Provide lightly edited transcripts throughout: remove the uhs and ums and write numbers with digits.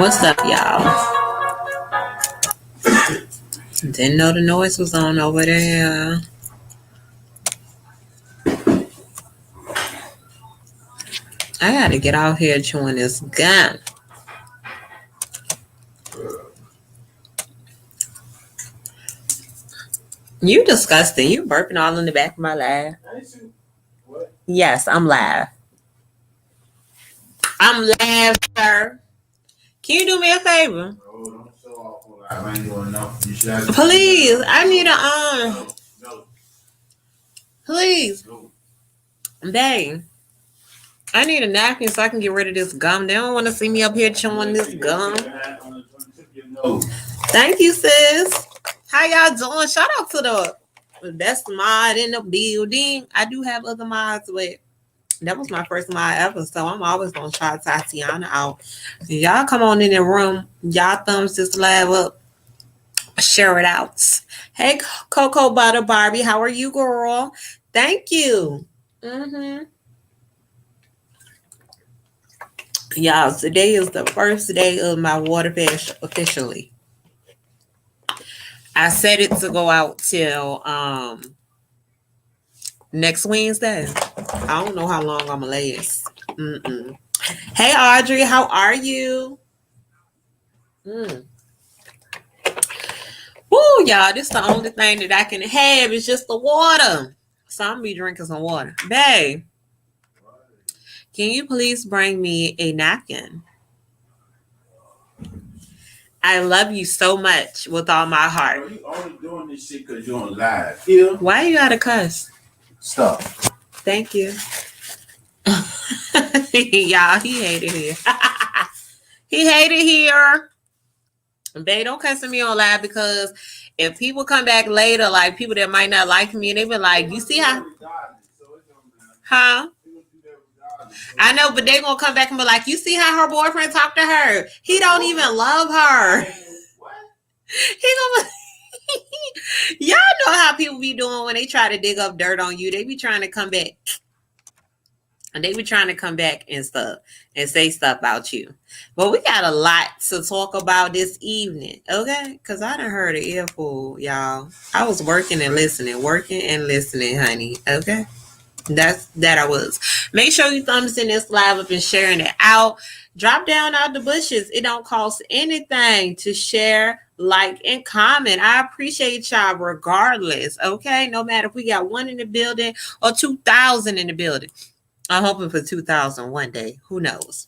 What's up, y'all? Didn't know the noise was on over there. I gotta get out here chewing this gum. You disgusting. You burping all in the back of my live. What? Yes, I'm live. I'm live, sir. Can you do me a favor? Oh, don't show off on live. I ain't doing enough. You should Please, I need a No. Please. No. Dang. I need a napkin so I can get rid of this gum. They don't want to see me up here chewing this gum. Thank you, sis. How y'all doing? Shout out to the best mod in the building. I do have other mods, but that was my first mod ever, so I'm always gonna try Tatiana out. Y'all come on in the room. Y'all thumbs this live up. Share it out. Hey, Cocoa Butter Barbie, how are you, girl? Thank you. Y'all, today is the first day of my water fast officially. I set it to go out till next Wednesday. I don't know how long I'm gonna last. Hey, Audrey, how are you? Woo, y'all, this is the only thing that I can have is just the water. So I'm gonna be drinking some water. Babe, can you please bring me a napkin? I love you so much with all my heart. You only doing this shit because you're on live. Yeah. Why you gotta cuss? Stop. Thank you. Y'all, he hated here. He hated here. They don't cuss at me on live because if people come back later, like people that might not like me, and they be like, you see how? Huh? I know, but they gonna come back and be like, you see how her boyfriend talked to her? He don't even love her. He gonna y'all know how people be doing when they try to dig up dirt on you. They be trying to come back. And they be trying to come back and stuff and say stuff about you. But we got a lot to talk about this evening, okay? Because I done heard an earful, y'all. I was working and listening, honey, okay? That I was. Make sure you thumbs in this live up and sharing it out. Drop down out the bushes. It don't cost anything to share, like, and comment. I appreciate y'all regardless, okay? No matter if we got 1 in the building or 2,000 in the building. I'm hoping for 2,000 one day. Who knows?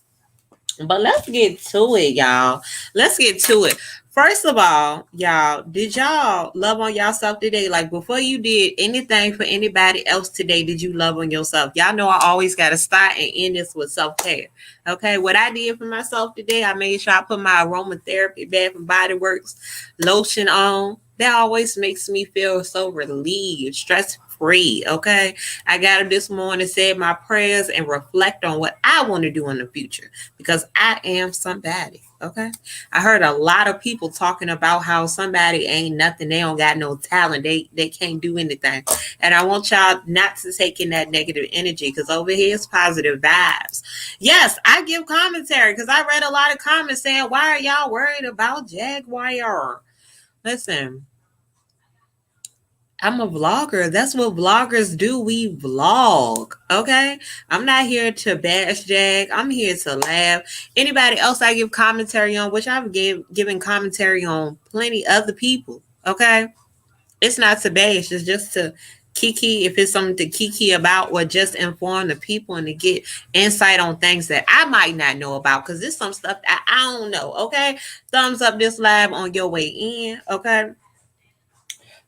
But let's get to it, y'all. Let's get to it. First of all, y'all, did y'all love on yourself today? Like, before you did anything for anybody else today, did you love on yourself? Y'all know I always got to start and end this with self-care. Okay, what I did for myself today, I made sure I put my aromatherapy Bath and Body Works lotion on. That always makes me feel so relieved, stress-free, okay? I got up this morning, said my prayers, and reflect on what I want to do in the future because I am somebody, okay? I heard a lot of people talking about how somebody ain't nothing. They don't got no talent. They can't do anything. And I want y'all not to take in that negative energy because over here is positive vibes. Yes, I give commentary because I read a lot of comments saying, why are y'all worried about Jaguar? Listen, I'm a vlogger. That's what vloggers do. We vlog, okay? I'm not here to bash Jag. I'm here to laugh. Anybody else I give commentary on, which I've given commentary on plenty other people, okay? It's not to bash. It's just to kiki if it's something to kiki about or just inform the people and to get insight on things that I might not know about because there's some stuff that I don't know, okay? Thumbs up this live on your way in, okay?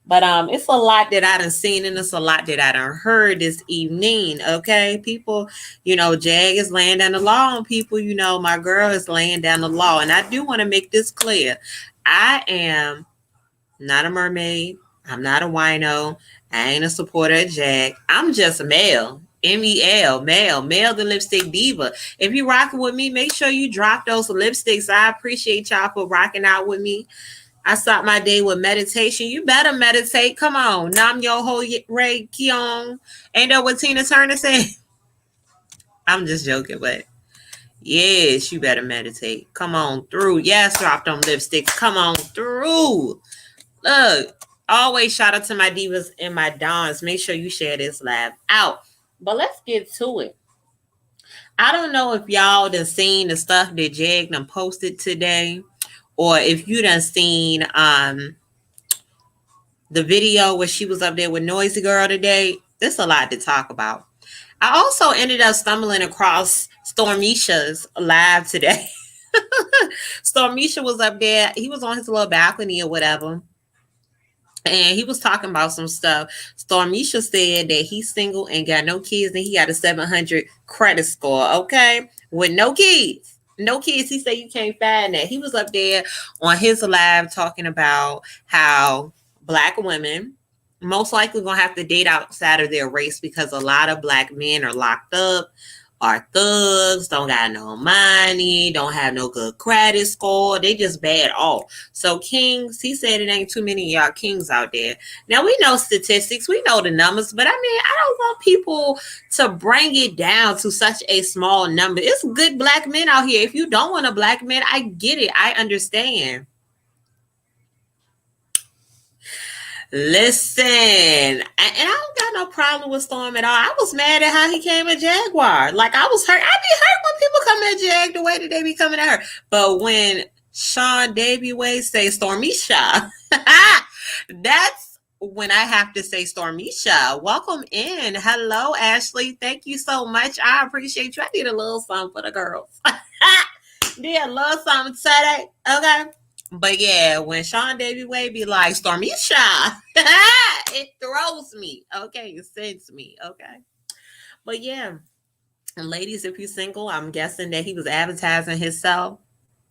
But it's a lot that I done seen and it's a lot that I done heard this evening, okay? People, Jag is laying down the law on people. My girl is laying down the law. And I do want to make this clear. I am not a mermaid. I'm not a wino. I ain't a supporter of Jag. I'm just Mel. M-E-L, Melthelipstickdiva. If you rocking with me, make sure you drop those lipsticks. I appreciate y'all for rocking out with me. I start my day with meditation. You better meditate. Come on. Nam yo ho rei kion. Ain't that what Tina Turner said? I'm just joking, but Yes, you better meditate. Come on through. Yes, drop them lipsticks. Come on through. Look, always shout out to my divas and my dons. Make sure you share this live out. But let's get to it. I don't know if y'all done seen the stuff that Jag done posted today, or if you done seen the video where she was up there with Noisy Girl today. There's a lot to talk about. I also ended up stumbling across Stormisha's live today. Stormisha was up there. He was on his little balcony or whatever. And he was talking about some stuff. Stormisha said that he's single and got no kids and he got a 700 credit score, okay? With no kids. No kids. He said you can't find that. He was up there on his live talking about how Black women most likely going to have to date outside of their race because a lot of Black men are locked up, are thugs, don't got no money, don't have no good credit score. They just bad off. So kings, he said it ain't too many of y'all kings out there. Now we know statistics, we know the numbers, but I mean, I don't want people to bring it down to such a small number. It's good Black men out here. If you don't want a Black man, I get it. I understand. Listen, and I don't got no problem with Storm at all. I was mad at how he came at Jaguar. Like, I was hurt. I be hurt when people come at Jag the way that they be coming at her. But when Sean Davy Way say Stormisha, that's when I have to say Stormisha. Welcome in. Hello, Ashley. Thank you so much. I appreciate you. I did a little something for the girls. Did a little something today. Okay. But yeah, when Sean Davy Way be like, Stormisha, it throws me. Okay, it sends me. Okay. But yeah, and ladies, if you're single, I'm guessing that he was advertising himself.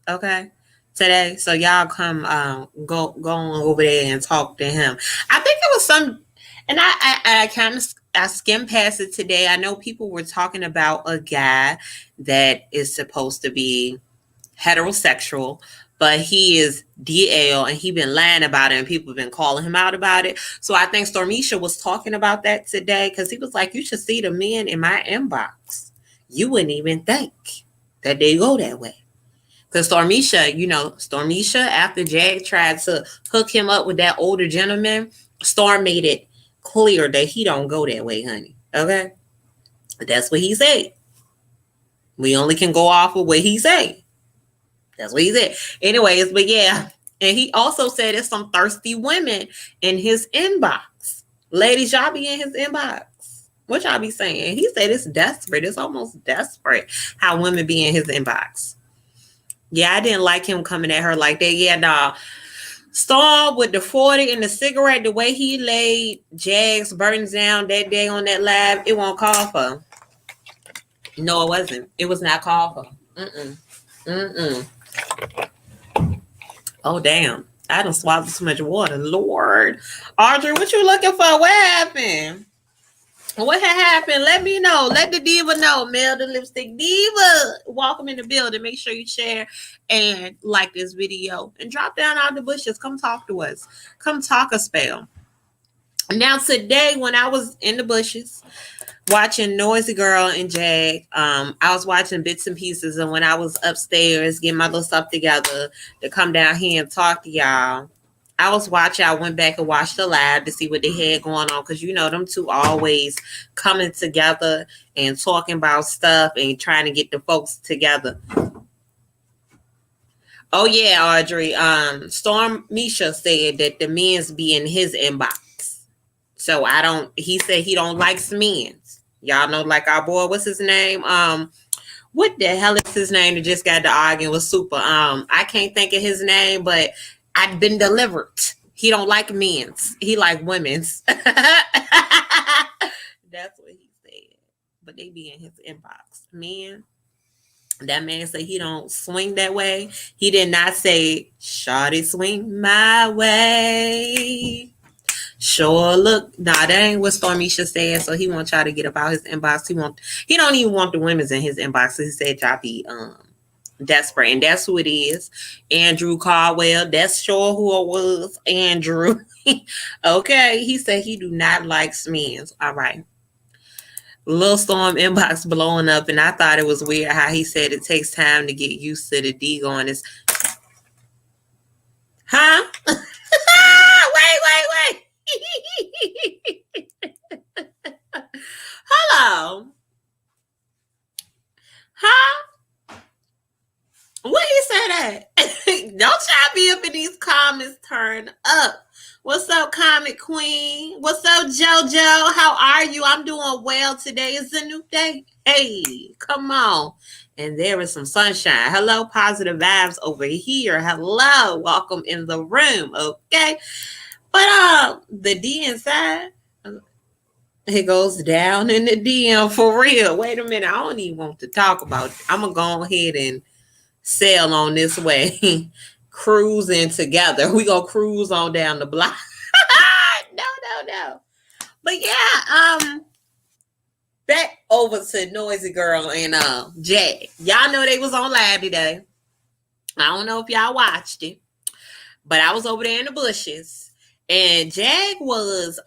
Okay. Today. So y'all come go on over there and talk to him. I think it was some, and I kind of skimmed past it today. I know people were talking about a guy that is supposed to be heterosexual, but he is DL and he been lying about it and people have been calling him out about it. So I think Stormisha was talking about that today because he was like, you should see the men in my inbox. You wouldn't even think that they go that way. Because Stormisha, after Jag tried to hook him up with that older gentleman, Storm made it clear that he don't go that way, honey. Okay? That's what he said. We only can go off of what he said. That's what he said. Anyways, but yeah. And he also said there's some thirsty women in his inbox. Ladies, y'all be in his inbox. What y'all be saying? He said it's desperate. It's almost desperate how women be in his inbox. Yeah, I didn't like him coming at her like that. Yeah, nah. Storm with the 40 and the cigarette, the way he laid Jag's burdens down that day on that live, it won't call for. No, it wasn't. It was not called for. Oh, damn. I done swallowed too much water. Lord. Audrey, what you looking for? What happened? What had happened? Let me know. Let the diva know. Melthelipstickdiva. Welcome in the building. Make sure you share and like this video. And drop down out the bushes. Come talk to us. Come talk a spell. Now, today, when I was in the bushes, watching Noisy Girl and Jag, I was watching bits and pieces, and when I was upstairs getting my little stuff together to come down here and talk to y'all, I was watching. I went back and watched the live to see what they had going on, because them two always coming together and talking about stuff and trying to get the folks together. Oh yeah, Audrey. Stormisha said that the men's be in his inbox. So he said he don't like men's. Y'all know, like our boy, what's his name? What the hell is his name that just got to arguing with Super? I can't think of his name, but I've been delivered. He don't like men's. He like women's. That's what he said. But they be in his inbox. Man, that man said he don't swing that way. He did not say, "Shawty swing my way." Sure, look, that ain't what Stormisha said. So he wants y'all to get about his inbox. He don't even want the women's in his inbox. He said y'all be desperate, and that's who it is. Andrew Caldwell. That's sure who it was. Andrew. Okay, he said he do not like men's. All right. Little Storm inbox blowing up, and I thought it was weird how he said it takes time to get used to the D going. It's, huh? wait. Hello. Huh? What he say that? Don't y'all be up in these comments. Turn up. What's up, Comic Queen? What's up, JoJo? How are you? I'm doing well. Today is a new day. Hey, come on. And there is some sunshine. Hello, positive vibes over here. Hello, welcome in the room. Okay. But the D inside, it goes down in the DM for real. Wait a minute. I don't even want to talk about it. I'm going to go ahead and sail on this way. Cruising together. We gonna cruise on down the block. No. But yeah, back over to Noisy Girl and Jag. Y'all know they was on live today. I don't know if y'all watched it, but I was over there in the bushes, and Jag was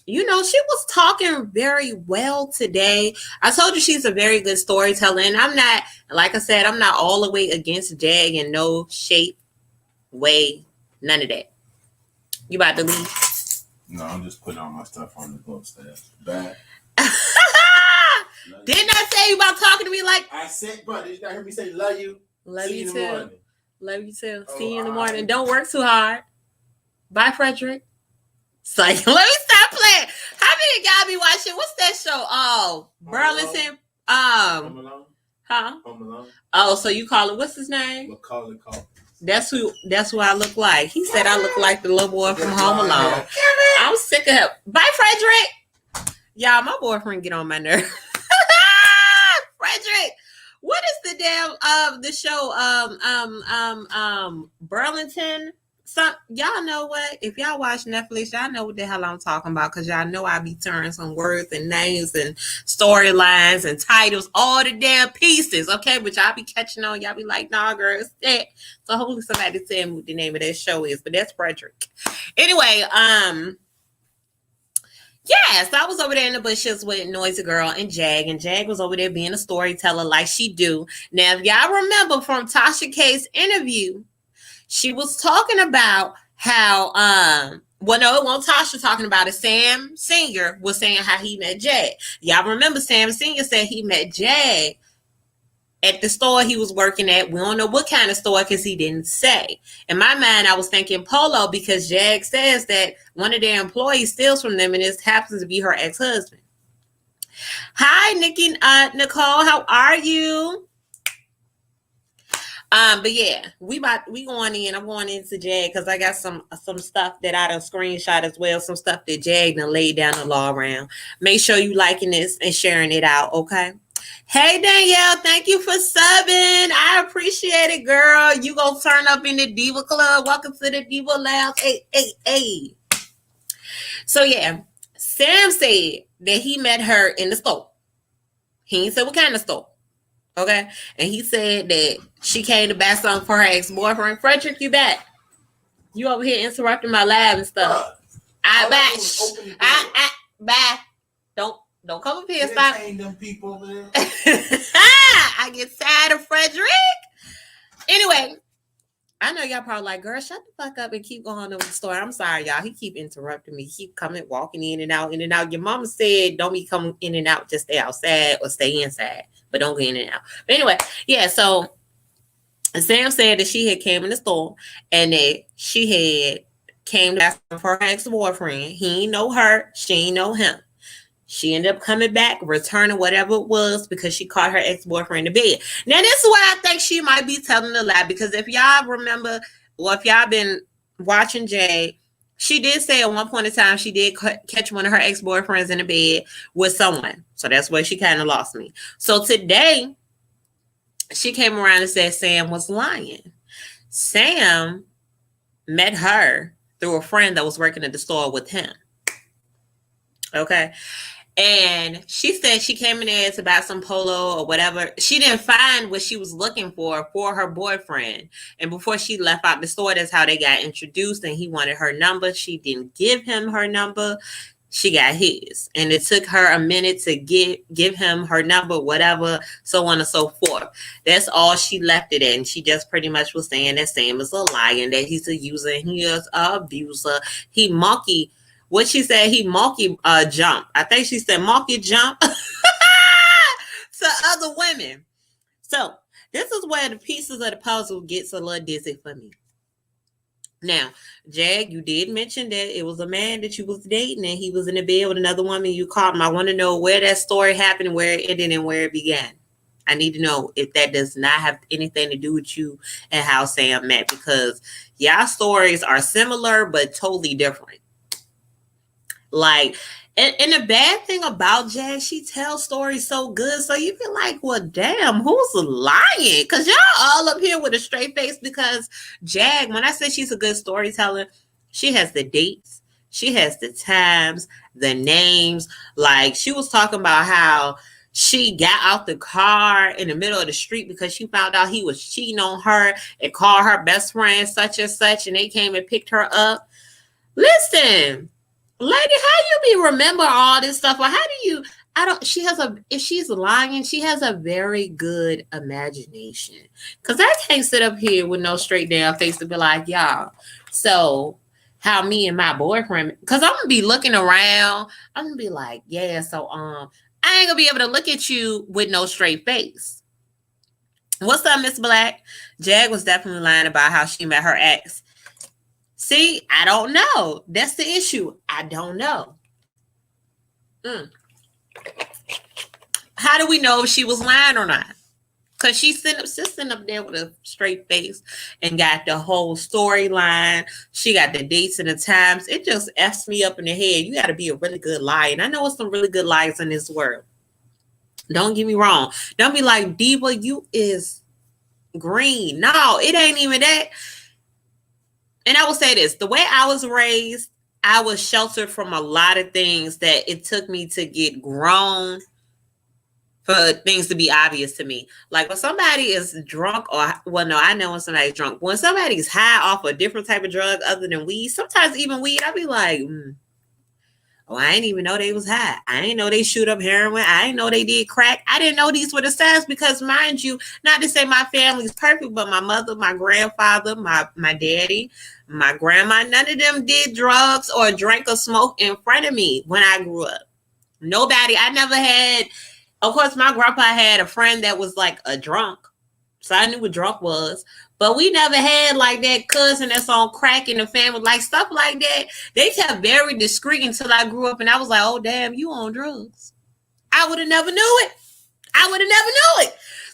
she was talking very well today. I told you she's a very good storyteller, and I'm not, like I said, I'm not all the way against Jag in no shape, way, none of that. You about to leave? No, I'm just putting all my stuff on the boat staff. Bye. Didn't I say you about talking to me like? I said, bro, did you not hear me say love you? Love See you in too. Love you too. Oh, see you in the all morning. right. Don't work too hard. Bye, Frederick. It's like, let me stop playing. How many of y'all be watching? What's that show? Oh, Burlington. Home Alone? Huh? Home Alone? Oh, so you call it, what's his name? Macaulay Culkin. That's who I look like. He said I look like the little boy from Home Alone. I'm sick of him. Bye, Frederick. Y'all, my boyfriend get on my nerves. Frederick, what is the damn the show Burlington? Y'all know what? If y'all watch Netflix, y'all know what the hell I'm talking about, because y'all know I be turning some words and names and storylines and titles, all the damn pieces, okay? But y'all be catching on. Y'all be like, nah, girl, it's that. So hopefully somebody tell me what the name of that show is, but that's Frederick. Anyway, yes, I was over there in the bushes with Noisy Girl and Jag was over there being a storyteller like she do. Now, if y'all remember from Tasha K's interview, she was talking about how, well, no, it wasn't Tasha talking about it. Sam Senior was saying how he met Jag. Y'all remember Sam Senior said he met Jag at the store he was working at. We don't know what kind of store because he didn't say. In my mind, I was thinking Polo, because Jag says that one of their employees steals from them, and this happens to be her ex-husband. Hi, Nikki, Nicole, how are you? But yeah, we going in. I'm going into Jag because I got some stuff that I done screenshot as well. Some stuff that Jag done laid down the law around. Make sure you liking this and sharing it out, okay? Hey Danielle, thank you for subbing. I appreciate it, girl. You gonna turn up in the Diva Club. Welcome to the Diva Lounge. Hey. So yeah, Sam said that he met her in the store. He ain't said what kind of store. Okay, and he said that she came to buy something for her ex-boyfriend. Frederick, you back? You over here interrupting my live and stuff. Bye. Don't come up here. Stop. Them people, man. I get tired of Frederick. Anyway, I know y'all probably like, girl, shut the fuck up and keep going over the story. I'm sorry, y'all. He keep interrupting me. He keep coming, walking in and out. Your mama said, don't be coming in and out. Just stay outside or stay inside. But don't go in and out. But anyway, yeah, so Sam said that she had came in the store and that she had came to ask for her ex-boyfriend. He ain't know her. She ain't know him. She ended up coming back, returning whatever it was because she caught her ex-boyfriend in bed. Now, this is why I think she might be telling a lie, because if y'all remember, or if y'all been watching Jay, she did say at one point in time she did catch one of her ex-boyfriends in the bed with someone. So that's where she kind of lost me. So today, she came around and said Sam was lying. Sam met her through a friend that was working at the store with him. Okay. And she said she came in there to buy some polo or whatever. She didn't find what she was looking for her boyfriend. And before she left out the store, that's how they got introduced. And he wanted her number. She didn't give him her number. she got his. And it took her a minute to give him her number, whatever, so on and so forth. That's all she left it at. And she just pretty much was saying that Sam is a liar and that he's a user and he is an abuser. He monkey, what she said, he monkey jump. I think she said monkey jump to other women. So this is where the pieces of the puzzle gets a little dizzy for me. Now, Jag, you did mention that it was a man that you was dating and he was in the bed with another woman. You called him. I want to know where that story happened, where it ended, and where it began. I need to know if that does not have anything to do with you and how Sam met, because y'all stories are similar but totally different. Like, and the bad thing about Jag, she tells stories so good. So you feel like, well, damn, who's lying? Because y'all all up here with a straight face. Because Jag, when I say she's a good storyteller, she has the dates, she has the times, the names. Like, she was talking about how she got out the car in the middle of the street because she found out he was cheating on her and called her best friend such and such, and they came and picked her up. Listen, lady, how you be remember all this stuff? Or how do you, if she's lying, she has a very good imagination. Because I can't sit up here with no straight down face to be like, y'all, so how me and my boyfriend, because I'm going to be looking around, I'm going to be like, yeah, so I ain't going to be able to look at you with no straight face. What's up, Miss Black? Jag was definitely lying about how she met her ex. See, I don't know. That's the issue. I don't know. How do we know if she was lying or not? Because she's sitting up there with a straight face and got the whole storyline. She got the dates and the times. It just F's me up in the head. You got to be a really good liar. And I know it's some really good liars in this world. Don't get me wrong. Don't be like, Diva, you is green. No, it ain't even that. And I will say this, the way I was raised, I was sheltered from a lot of things that it took me to get grown for things to be obvious to me. Like when somebody is drunk I know when somebody's drunk. When somebody's high off a different type of drug other than weed, sometimes even weed, I'd be like, oh, I didn't even know they was high. I didn't know they shoot up heroin. I didn't know they did crack. I didn't know these were the signs because, mind you, not to say my family's perfect, but my mother, my grandfather, my daddy, my grandma, none of them did drugs or drank or smoked in front of me when I grew up. Nobody. I never had, of course, my grandpa had a friend that was like a drunk. So I knew what drunk was. But we never had like that cousin that's on crack in the family, like stuff like that. They kept very discreet until I grew up and I was like, oh, damn, you on drugs. I would have never knew it.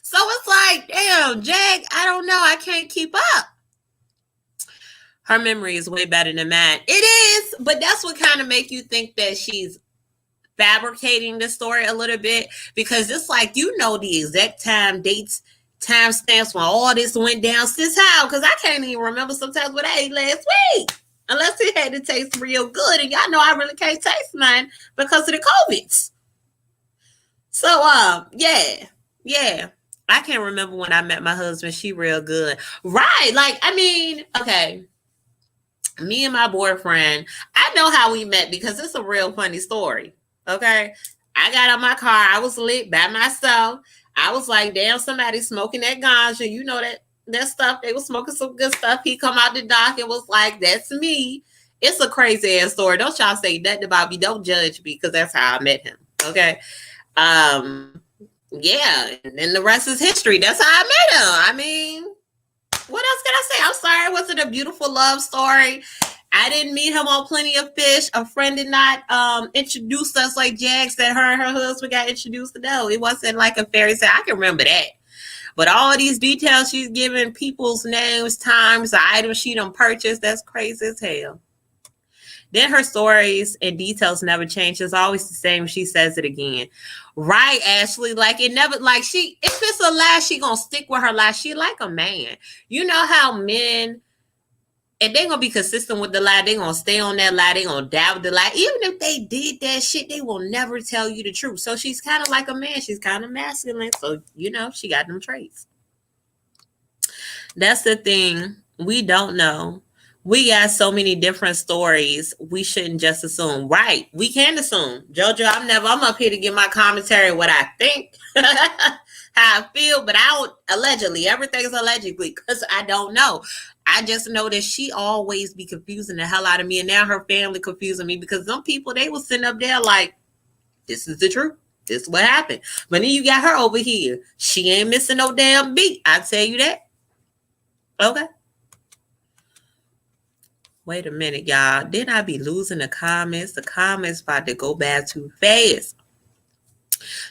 So it's like, damn, Jag, I don't know. I can't keep up. Her memory is way better than mine. It is, but that's what kind of make you think that she's fabricating the story a little bit, because it's like, you know, the exact time, dates, timestamps when all this went down. Since how? Because I can't even remember sometimes what I ate last week, unless it had to taste real good. And y'all know I really can't taste mine because of the COVIDs. So, yeah. I can't remember when I met my husband. She real good. Right. Like, I mean, okay. Me and my boyfriend, I know how we met because it's a real funny story. Okay. I got out my car. I was lit by myself. I was like, damn, somebody smoking that ganja. You know that stuff. They were smoking some good stuff. He come out the dock and was like, that's me. It's a crazy ass story. Don't y'all say nothing about me. Don't judge me because that's how I met him. Okay. Yeah. And then the rest is history. That's how I met him. I mean, what else can I say? I'm sorry. Was it a beautiful love story? I didn't meet him on Plenty of Fish. A friend did not introduce us like Jag said her and her husband got introduced to. No, it wasn't like a fairy tale. I can remember that. But all these details she's giving, people's names, times, the items she done purchased, that's crazy as hell. Then her stories and details never change. It's always the same. She says it again. Right, Ashley? Like it never, like if it's a lie, she gonna stick with her lie. She like a man. You know how men, and they're going to be consistent with the lie. They're going to stay on that lie. They're going to die with the lie. Even if they did that shit, they will never tell you the truth. So she's kind of like a man. She's kind of masculine. So, you know, she got them traits. That's the thing. We don't know We got so many different stories. We shouldn't just assume. Right. We can assume. Jojo, I'm up here to give my commentary what I think, how I feel, but I don't allegedly. Everything's allegedly because I don't know. I just know that she always be confusing the hell out of me. And now her family confusing me because some people, they was sitting up there like, this is the truth. This is what happened. But then you got her over here. She ain't missing no damn beat. I tell you that. Okay. Wait a minute, y'all. Didn't I be losing the comments? The comments about to go bad too fast.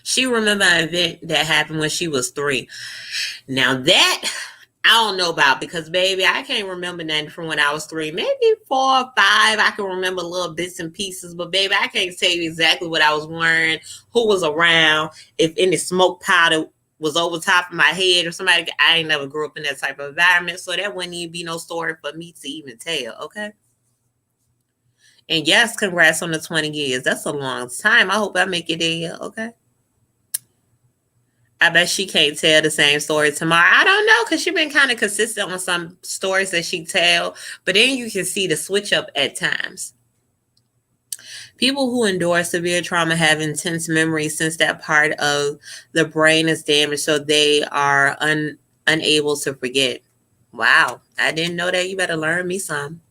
She remember an event that happened when she was 3. Now that I don't know about because, baby, I can't remember nothing from when I was 3. Maybe 4 or 5. I can remember little bits and pieces. But, baby, I can't tell you exactly what I was wearing, who was around, if any smoke powder was over top of my head or somebody. I ain't never grew up in that type of environment, so that wouldn't even be no story for me to even tell, okay? And yes, congrats on the 20 years. That's a long time. I hope I make it there, okay? I bet she can't tell the same story tomorrow. I don't know, because she's been kind of consistent on some stories that she tell, but then you can see the switch up at times. People who endure severe trauma have intense memories since that part of the brain is damaged, so they are unable to forget. Wow, I didn't know that. You better learn me some.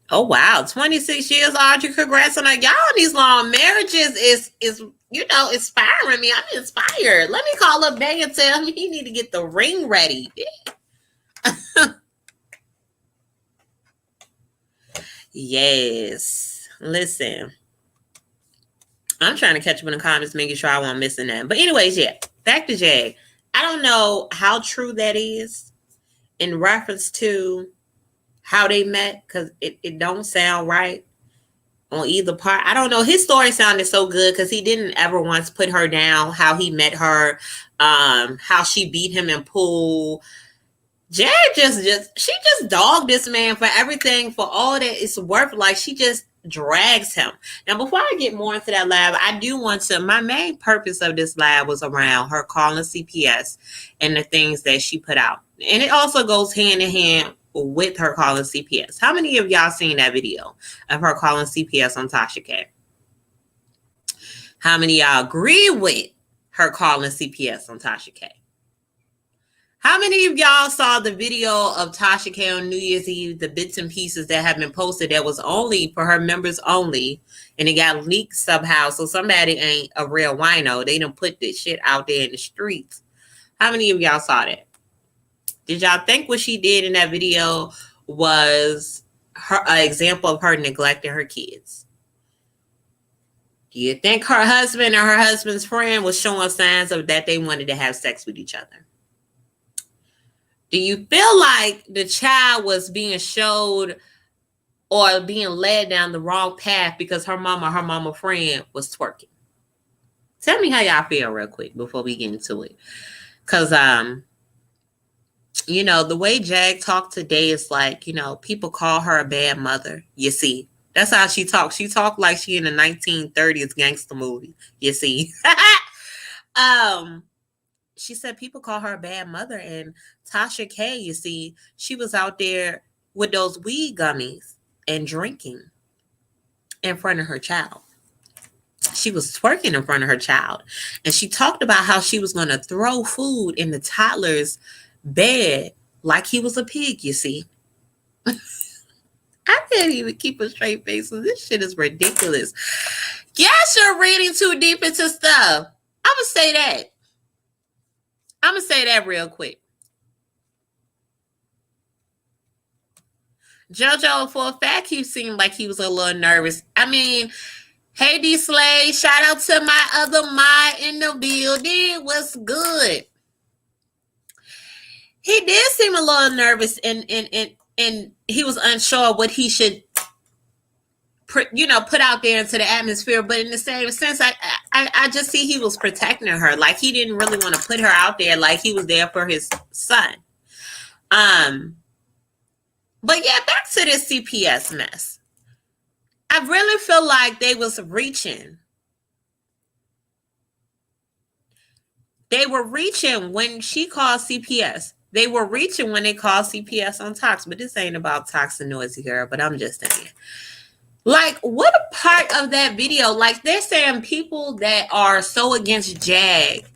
Oh, wow, 26 years, Audrey. Congrats on that. Y'all, these long marriages is inspiring me. I'm inspired. Let me call up Bay and tell him he need to get the ring ready. Yes. Listen. I'm trying to catch up in the comments, making sure I won't miss that. But anyways, yeah, back to Jag. I don't know how true that is in reference to how they met, because it don't sound right on either part. I don't know. His story sounded so good because he didn't ever once put her down, how he met her, how she beat him in pool. Jag she just dogged this man for everything, for all that it's worth. Like, she just drags him. Now, before I get more into that live, I do want to, my main purpose of this live was around her calling CPS and the things that she put out. And it also goes hand in hand with her calling CPS. How many of y'all seen that video of her calling CPS on Tasha K? How many of y'all agree with her calling CPS on Tasha K? How many of y'all saw the video of Tasha K on New Year's Eve, the bits and pieces that have been posted that was only for her members only, and it got leaked somehow, so somebody ain't a real wino. They done put this shit out there in the streets. How many of y'all saw that? Did y'all think what she did in that video was an example of her neglecting her kids? Do you think her husband or her husband's friend was showing signs of that they wanted to have sex with each other? Do you feel like the child was being showed or being led down the wrong path because her mama friend was twerking? Tell me how y'all feel real quick before we get into it. Because, the way Jag talked today is like, people call her a bad mother. You see, that's how she talks. She talked like she in the 1930s gangster movie. You see. She said people call her a bad mother. And Tasha K, you see, she was out there with those weed gummies and drinking in front of her child. She was twerking in front of her child. And she talked about how she was going to throw food in the toddler's bed like he was a pig, you see. I can't even keep a straight face. So this shit is ridiculous. Yes, you're reading too deep into stuff. I'm going to say that. I'm going to say that real quick. JoJo, for a fact, he seemed like he was a little nervous. I mean, hey, D Slay, shout out to my other mod in the building. What's good? He did seem a little nervous and he was unsure what he should put out there into the atmosphere. But in the same sense, I just see he was protecting her. Like, he didn't really want to put her out there like he was there for his son. But yeah, back to this CPS mess. I really feel like they was reaching. They were reaching when she called CPS. They were reaching when they called CPS on Tox, but this ain't about Tox and Noisy Girl, but I'm just saying. Like, what a part of that video? Like, they're saying people that are so against Jag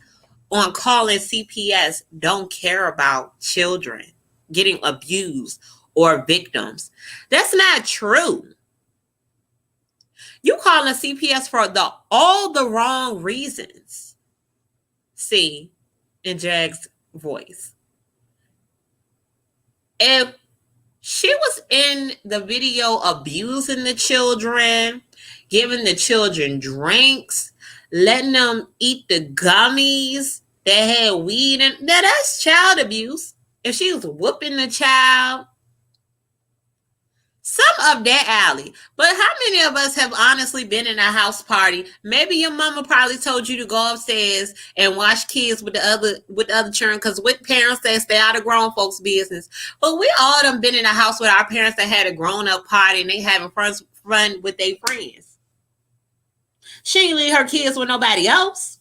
on calling CPS don't care about children getting abused or victims. That's not true. You calling CPS for all the wrong reasons. See, in Jag's voice. If she was in the video abusing the children, giving the children drinks, letting them eat the gummies that had weed in, now that's child abuse. If she was whooping the child, some of that alley. But how many of us have honestly been in a house party? Maybe your mama probably told you to go upstairs and watch kids with the other children, because with parents they stay out of grown folks' business. But we all done been in a house with our parents that had a grown-up party and they having fun with their friends. She ain't leave her kids with nobody else.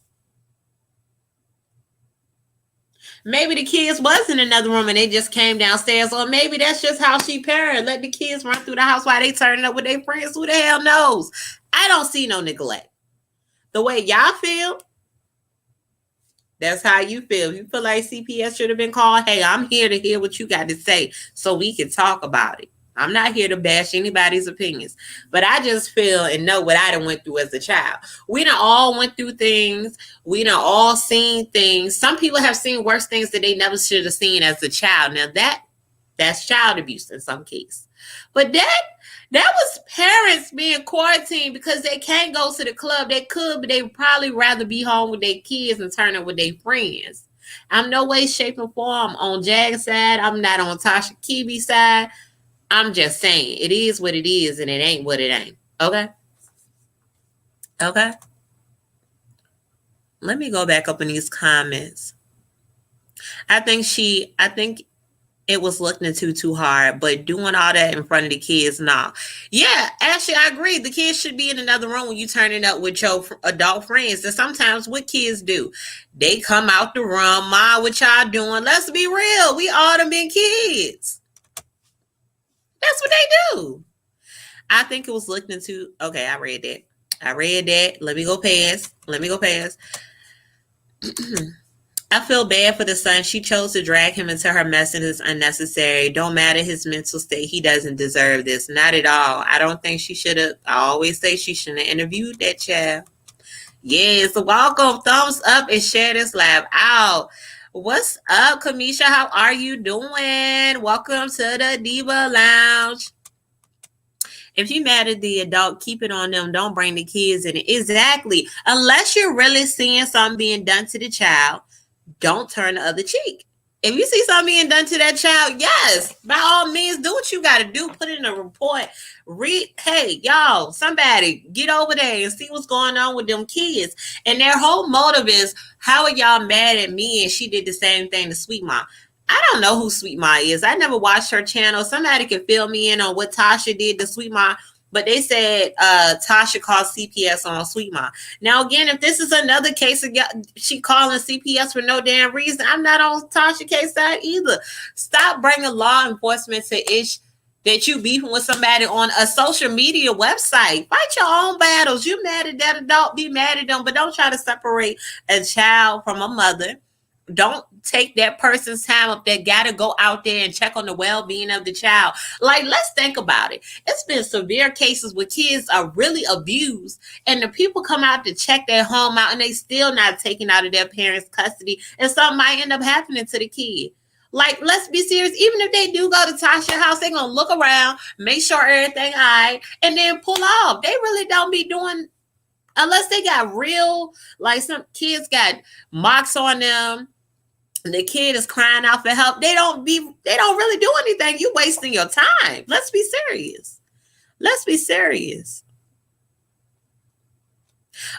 Maybe the kids was in another room and they just came downstairs, or maybe that's just how she parented. Let the kids run through the house while they turning up with their friends. Who the hell knows? I don't see no neglect. The way y'all feel, that's how you feel. You feel like CPS should have been called. Hey, I'm here to hear what you got to say so we can talk about it. I'm not here to bash anybody's opinions, but I just feel and know what I done went through as a child. We done all went through things. We done all seen things. Some people have seen worse things that they never should have seen as a child. Now that's child abuse in some cases. But that was parents being quarantined because they can't go to the club. They could, but they would probably rather be home with their kids and turn up with their friends. I'm no way, shape, or form on Jag's side. I'm not on Tasha K's side. I'm just saying, it is what it is, and it ain't what it ain't. Okay? Okay? Let me go back up in these comments. I think it was looking into too hard, but doing all that in front of the kids, nah. Yeah, actually, I agree. The kids should be in another room when you turning up with your adult friends. And sometimes what kids do, they come out the room, Ma, what y'all doing? Let's be real. We all done been kids. That's what they do. I think it was looked into. Okay, I read that. Let me go past. I feel bad for the son. She chose to drag him into her mess and it's unnecessary. Don't matter his mental state. He doesn't deserve this. Not at all. I don't think she should have. I always say she shouldn't have interviewed that child. Yes, welcome. Thumbs up and share this live out. What's up, Kamisha? How are you doing? Welcome to the Diva Lounge. If you mad at the adult, keep it on them. Don't bring the kids in it. Exactly. Unless you're really seeing something being done to the child, don't turn the other cheek. If you see something being done to that child, yes, by all means, do what you got to do. Put it in a report. Hey, y'all, somebody get over there and see what's going on with them kids. And their whole motive is, how are y'all mad at me? And she did the same thing to Sweet Ma. I don't know who Sweet Ma is. I never watched her channel. Somebody can fill me in on what Tasha did to Sweet Ma. But they said Tasha called CPS on Sweet Ma. Now, again, if this is another case of she calling CPS for no damn reason, I'm not on Tasha K's side either. Stop bringing law enforcement to ish that you beefing with somebody on a social media website. Fight your own battles. You mad at that adult, be mad at them, but don't try to separate a child from a mother. Don't take that person's time up there. Gotta go out there and check on the well-being of the child. Like, let's think about it. It's been severe cases where kids are really abused and the people come out to check their home out and they still not taken out of their parents' custody, and something might end up happening to the kid. Like, let's be serious. Even if they do go to Tasha's house, they're gonna look around, make sure everything all right, and then pull off. They really don't be doing, unless they got real, like some kids got marks on them. The kid is crying out for help. They don't really do anything. You wasting your time. Let's be serious.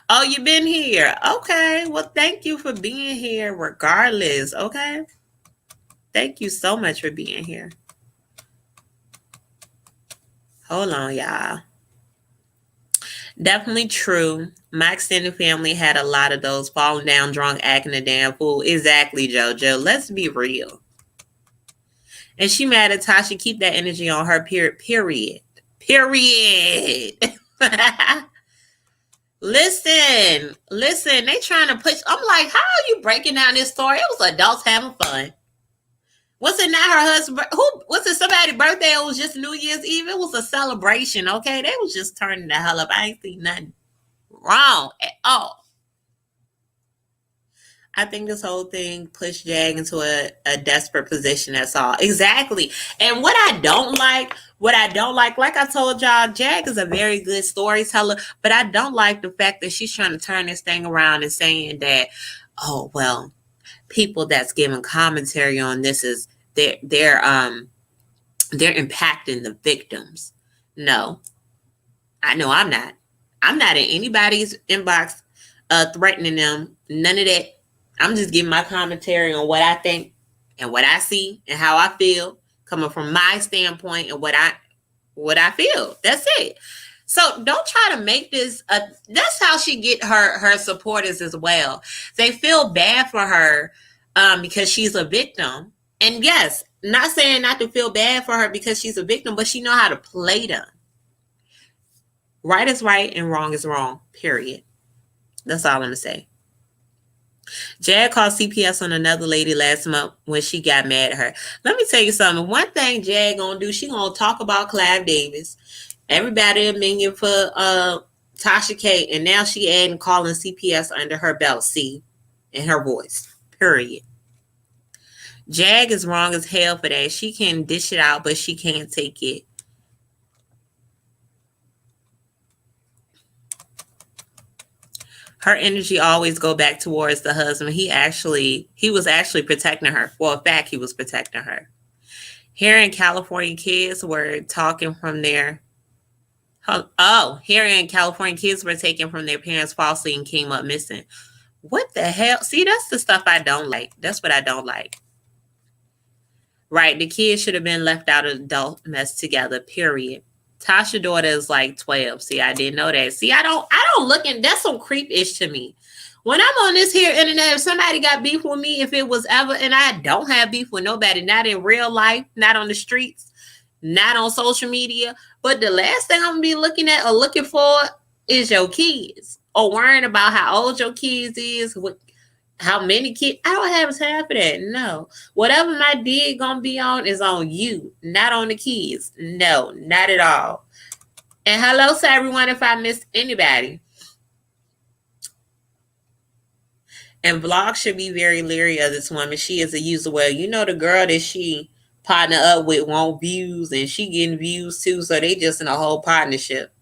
Oh, you've been here. Okay. Well, thank you for being here regardless. Okay. Thank you so much for being here. Hold on, y'all. Definitely true. My extended family had a lot of those falling down drunk, acting a damn fool. Exactly, JoJo. Let's be real. And she mad at Tasha. Keep that energy on her. Period. Listen. They trying to push. I'm like, how are you breaking down this story? It was adults having fun. Was it not her husband? Who was it? Somebody's birthday? It was just New Year's Eve. It was a celebration. Okay, they was just turning the hell up. I ain't seen nothing wrong at all. I think this whole thing pushed Jag into a desperate position. That's all. Exactly. And what I don't like, like I told y'all, Jag is a very good storyteller, but I don't like the fact that she's trying to turn this thing around and saying that, oh, well, people that's giving commentary on this is they're impacting the victims. No, I know I'm not. I'm not in anybody's inbox threatening them. None of that. I'm just giving my commentary on what I think and what I see and how I feel, coming from my standpoint and what I feel. That's it. So don't try to make this. That's how she get her supporters as well. They feel bad for her because she's a victim. And yes, not saying not to feel bad for her because she's a victim, but she know how to play them. Right is right and wrong is wrong. Period. That's all I'm gonna say. Jag called CPS on another lady last month when she got mad at her. Let me tell you something. One thing Jag gonna do, she gonna talk about Clive Davis. Everybody a minion for Tasha K, and now she adding calling CPS under her belt. See, in her voice. Period. Jag is wrong as hell for that. She can dish it out, but she can't take it. Her energy always go back towards the husband. He was actually protecting her. For a fact, he was protecting her. Here in California, kids were taken from their parents falsely and came up missing. What the hell? See, that's the stuff I don't like. That's what I don't like. Right, the kids should have been left out of adult mess together, period. Tasha's daughter is like 12. See, I didn't know that. See, I don't look in. That's some creep-ish to me. When I'm on this here internet, if somebody got beef with me, if it was ever, and I don't have beef with nobody, not in real life, not on the streets, not on social media, but the last thing I'm going to be looking at or looking for is your kids, or worrying about how old your kids is, how many kids. I don't have time for that. No. Whatever my dig gonna be on is on you, not on the kids. No, not at all. And hello to everyone if I missed anybody. And Vlog should be very leery of this woman. She is a user. Well, you know the girl that she partner up with want views, and she getting views too, so they just in a whole partnership.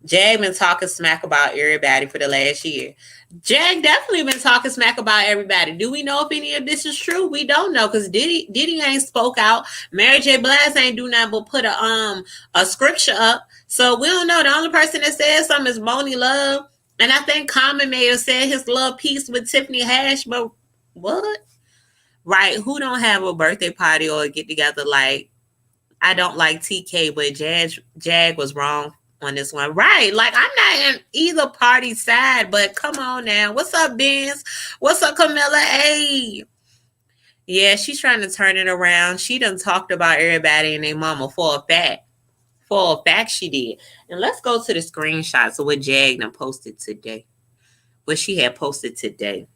Jag been talking smack about everybody for the last year. Jag definitely been talking smack about everybody. Do we know if any of this is true? We don't know because Diddy ain't spoke out. Mary J. Blige ain't do nothing but put a scripture up. So we don't know. The only person that said something is Boney Love. And I think Common may have said his love piece with Tiffany Hash, but what? Right? Who don't have a birthday party or a get together? Like, I don't like TK, but Jag was wrong on this one. Right. Like, I'm not in either party side, but come on now. What's up, Benz? What's up, Camilla? Hey. Yeah, she's trying to turn it around. She done talked about everybody and their mama for a fact. For a fact she did. And let's go to the screenshots of what Jag done posted today. What she had posted today.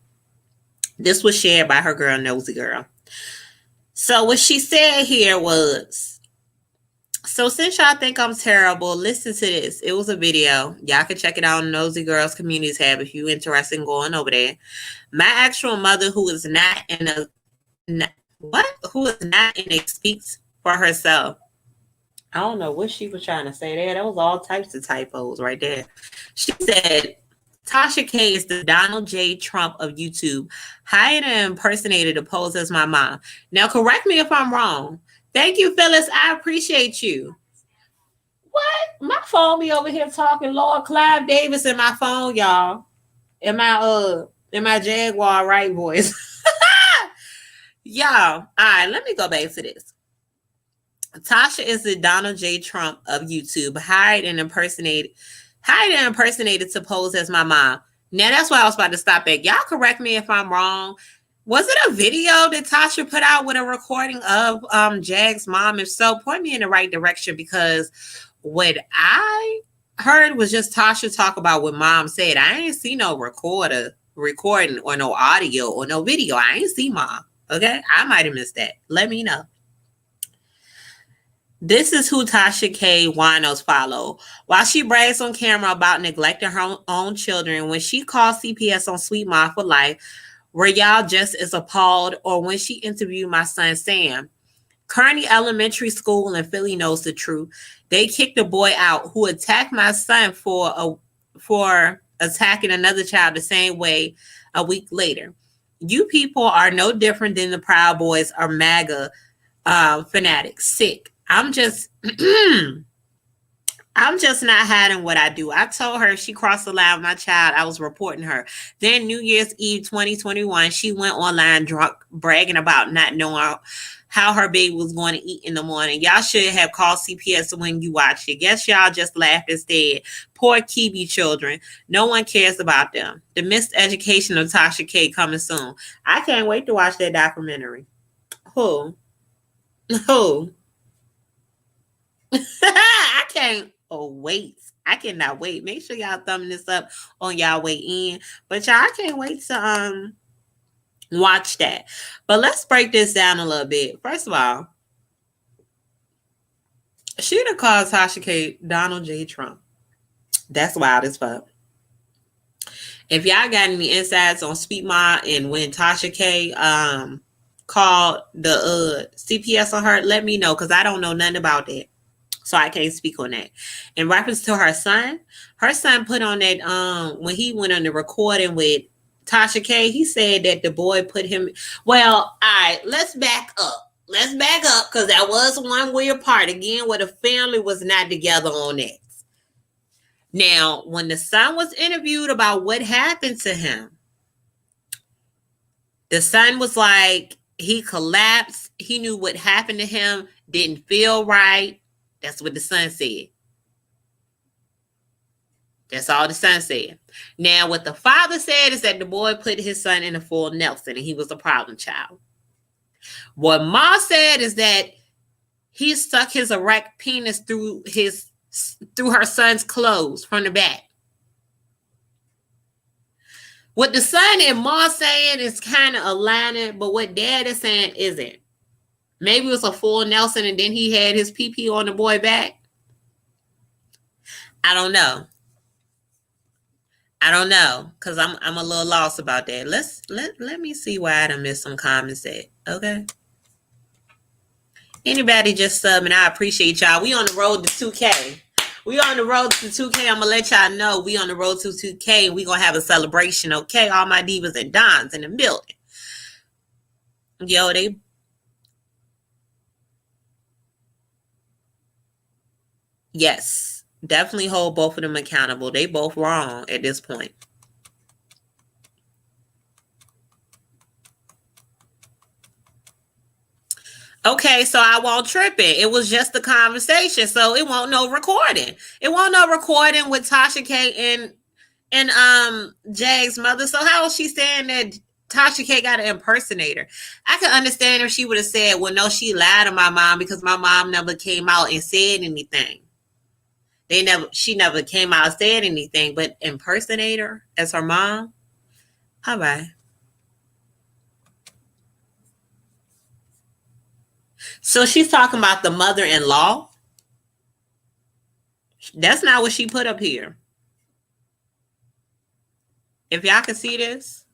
This was shared by her girl, Nosy Girl. So what she said here was, so since y'all think I'm terrible, listen to this. It was a video. Y'all can check it out on Nosy Girls Community tab if you're interested in going over there. My actual mother, who is not in a speaks for herself. I don't know what she was trying to say there. That was all types of typos right there. She said, Tasha K is the Donald J. Trump of YouTube. Hired and impersonated to pose as my mom. Now, correct me if I'm wrong. Thank you, Phyllis. I appreciate you. What? My phone be over here talking Lord Clive Davis in my phone, y'all. In my Jaguar Wright voice. Y'all. All right, let me go back to this. Tasha is the Donald J. Trump of YouTube. Hired and impersonated to pose as my mom. Now, that's why I was about to stop at. Y'all correct me if I'm wrong. Was it a video that Tasha put out with a recording of Jag's mom? If so, point me in the right direction, because what I heard was just Tasha talk about what mom said. I ain't see no recording or no audio or no video. I ain't see mom. Okay, I might have missed that. Let me know. This is who Tasha K winos follow. While she brags on camera about neglecting her own children, when she called CPS on Sweet Mom for Life, were y'all just as appalled? Or when she interviewed my son Sam? Kearney Elementary School in Philly knows the truth. They kicked a boy out who attacked my son for attacking another child the same way a week later. You people are no different than the Proud Boys or MAGA fanatics. Sick. I'm just not hiding what I do. I told her she crossed the line with my child. I was reporting her. Then New Year's Eve 2021, she went online drunk, bragging about not knowing how her baby was going to eat in the morning. Y'all should have called CPS when you watched it. Guess y'all just laughed instead. Poor Kiwi children. No one cares about them. The missed education of Tasha K coming soon. I can't wait to watch that documentary. Who? I can't wait. I cannot wait. Make sure y'all thumbing this up on y'all way in. But y'all, I can't wait to watch that. But let's break this down a little bit. First of all, she done called Tasha K Donald J. Trump. That's wild as fuck. If y'all got any insights on Sweet Ma and when Tasha K called the CPS on her, let me know, because I don't know nothing about that. So I can't speak on that. In reference to her son put on that, when he went on the recording with Tasha K, he said that the boy put him, well, all right, let's back up. Because that was one weird part, again, where the family was not together on that. Now, when the son was interviewed about what happened to him, the son was like, he collapsed. He knew what happened to him, didn't feel right. That's what the son said. That's all the son said. Now, what the father said is that the boy put his son in a full Nelson and he was a problem child. What Ma said is that he stuck his erect penis through her son's clothes from the back. What the son and Ma saying is kind of aligning, but what dad is saying isn't. Maybe it was a full Nelson and then he had his pee-pee on the boy back. I don't know. Because I'm a little lost about that. Let me see why I done missed some comments at. Okay. Anybody just subbing, I appreciate y'all. We on the road to 2K. I'm going to let y'all know we on the road to 2K. We going to have a celebration, okay? All my divas and dons in the building. Yo, yes, definitely hold both of them accountable. They both wrong at this point. Okay, so I won't trip it. It was just a conversation, so it won't no recording. It won't no recording with Tasha K and Jag's mother. So how is she saying that Tasha K got an impersonator? I could understand if she would have said, well, no, she lied to my mom because my mom never came out and said anything. She never came out and said anything, but impersonator as her mom? All right. So she's talking about the mother-in-law? That's not what she put up here. If y'all can see this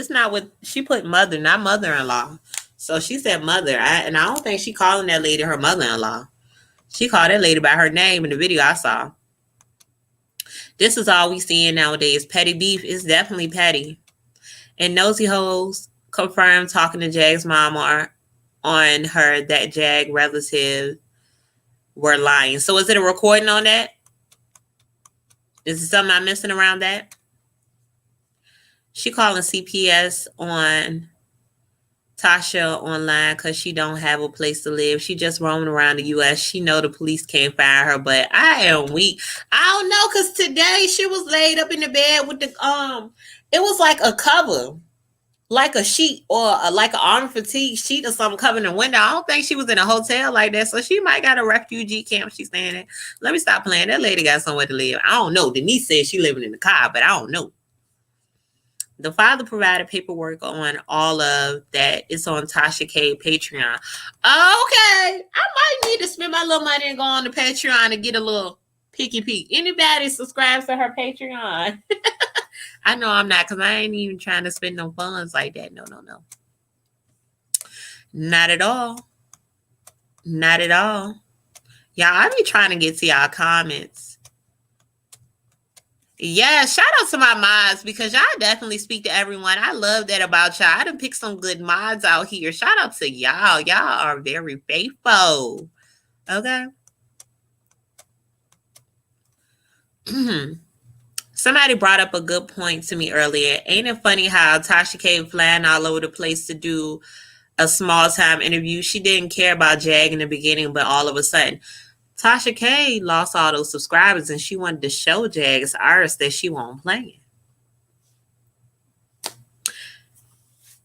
not what she put, mother, not mother-in-law. So she said mother, and I don't think she calling that lady her mother-in-law. She called that lady by her name in the video I saw. This is all we seeing nowadays. Petty beef is definitely petty. And nosy hoes confirmed talking to Jag's mom on her that Jag relatives were lying. So is it a recording on that? Is it something I'm missing around that? She calling CPS on Tasha online because she don't have a place to live. She just roaming around the U.S. She know the police can't find her, but I am weak. I don't know, because today she was laid up in the bed with the it was like a cover. like a sheet or like an arm fatigue sheet or something covering the window. I don't think she was in a hotel like that, so she might got a refugee camp she's staying in. Let me stop playing. That lady got somewhere to live. I don't know. Denise said she living in the car, but I don't know. The father provided paperwork on all of that. It's on Tasha K Patreon. Okay, I might need to spend my little money and go on the Patreon and get a little peeky peek. Anybody subscribes to her Patreon? I know I'm not, because I ain't even trying to spend no funds like that. No. Not at all. Not at all. Y'all, I be trying to get to y'all comments. Yeah, shout out to my mods, because y'all definitely speak to everyone. I love that about y'all. I done picked some good mods out here. Shout out to y'all. Y'all are very faithful. Okay. Somebody brought up a good point to me earlier. Ain't it funny how Tasha K flying all over the place to do a small time interview? She didn't care about Jag in the beginning, but all of a sudden, Tasha K lost all those subscribers and she wanted to show Jag's artist that she won't play.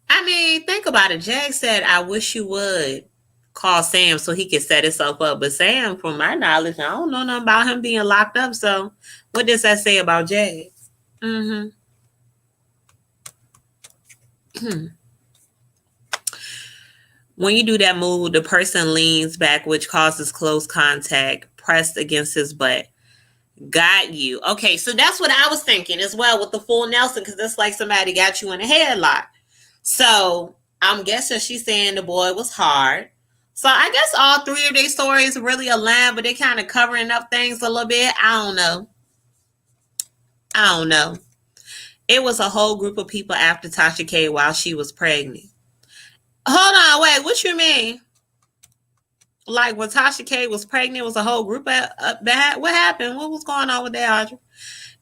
I mean, think about it. Jag said, I wish you would call Sam so he could set himself up. But Sam, from my knowledge, I don't know nothing about him being locked up. So what does that say about Jag? When you do that move, the person leans back, which causes close contact, pressed against his butt. Got you. Okay, so that's what I was thinking as well with the full Nelson, because it's like somebody got you in a headlock. So I'm guessing she's saying the boy was hard. So I guess all three of their stories really align, but they kind of covering up things a little bit. I don't know. It was a whole group of people after Tasha K while she was pregnant. Hold on, wait, what you mean? Like when Tasha K was pregnant, was a whole group of that? What happened? What was going on with that, Audrey?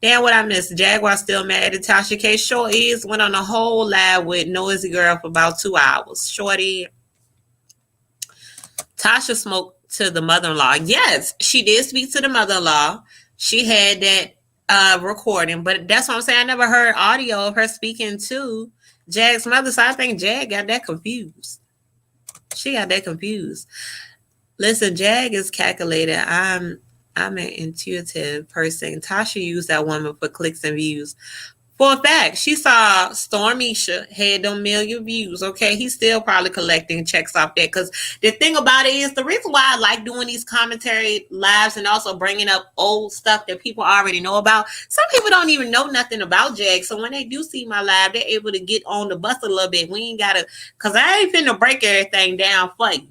Damn, what I missed. Jaguar still mad at Tasha K. Sure is. Went on a whole live with Noisy Girl for about 2 hours. Shorty. Tasha spoke to the mother-in-law. Yes, she did speak to the mother-in-law. She had that recording, but that's what I'm saying. I never heard audio of her speaking to Jag's mother, so I think Jag got that confused. She got that confused. Listen, Jag is calculated. I'm an intuitive person. Tasha used that woman for clicks and views. For a fact, she saw Stormisha had them million views. Okay, he's still probably collecting checks off that. Because the thing about it is, the reason why I like doing these commentary lives and also bringing up old stuff that people already know about. Some people don't even know nothing about Jag. So when they do see my live, they're able to get on the bus a little bit. We ain't got to, because I ain't finna break everything down for you.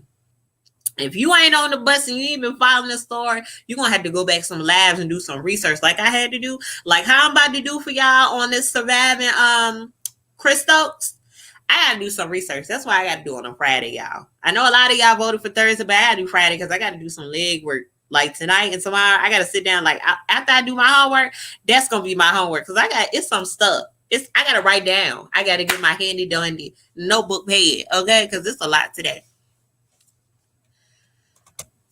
If you ain't on the bus and you ain't been following the story, you're going to have to go back some labs and do some research like I had to do. Like how I'm about to do for y'all on this surviving Chris Stokes. I got to do some research. That's why I got to do it on Friday, y'all. I know a lot of y'all voted for Thursday, but I got to do Friday because I got to do some leg work. Like tonight and tomorrow, I got to sit down. Like after I do my homework, that's going to be my homework because it's some stuff. I got to write down. I got to get my handy dandy notebook pad, okay? Because it's a lot today.